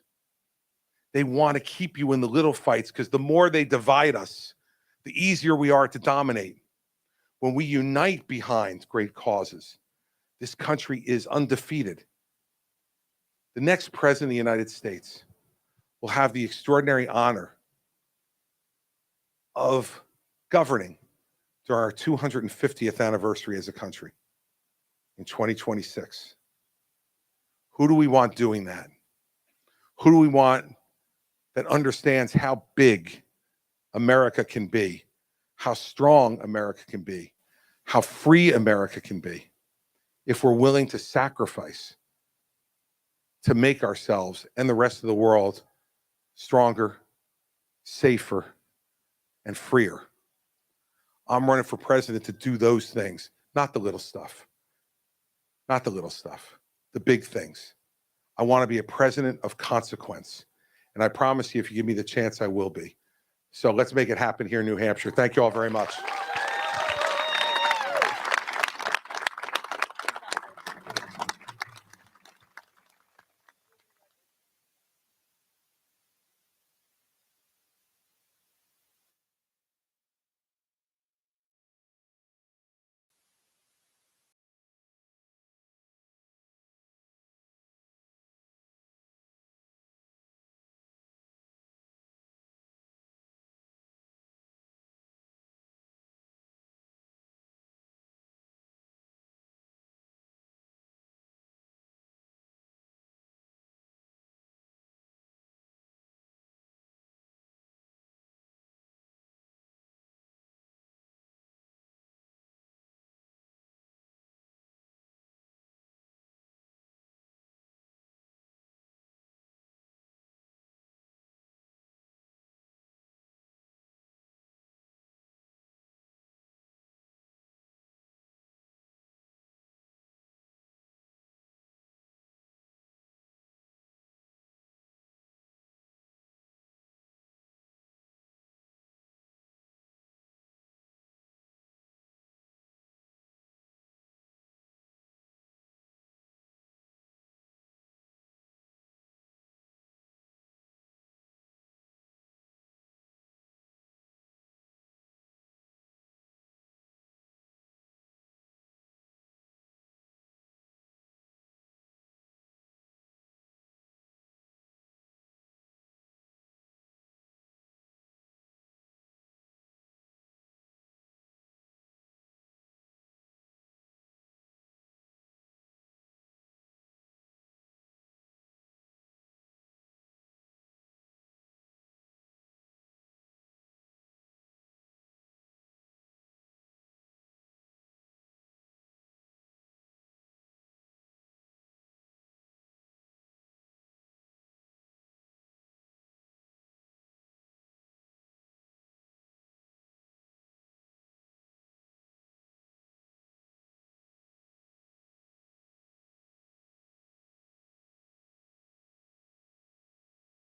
They want to keep you in the little fights because the more they divide us, the easier we are to dominate. When we unite behind great causes, this country is undefeated. The next president of the United States will have the extraordinary honor of governing during our 250th anniversary as a country in 2026. Who do we want doing that? Who do we want that understands how big America can be, how strong America can be, how free America can be, if we're willing to sacrifice to make ourselves and the rest of the world stronger, safer, and freer? I'm running for president to do those things, not the little stuff. Not the little stuff, the big things. I want to be a president of consequence. And I promise you, if you give me the chance, I will be. So let's make it happen here in New Hampshire. Thank you all very much.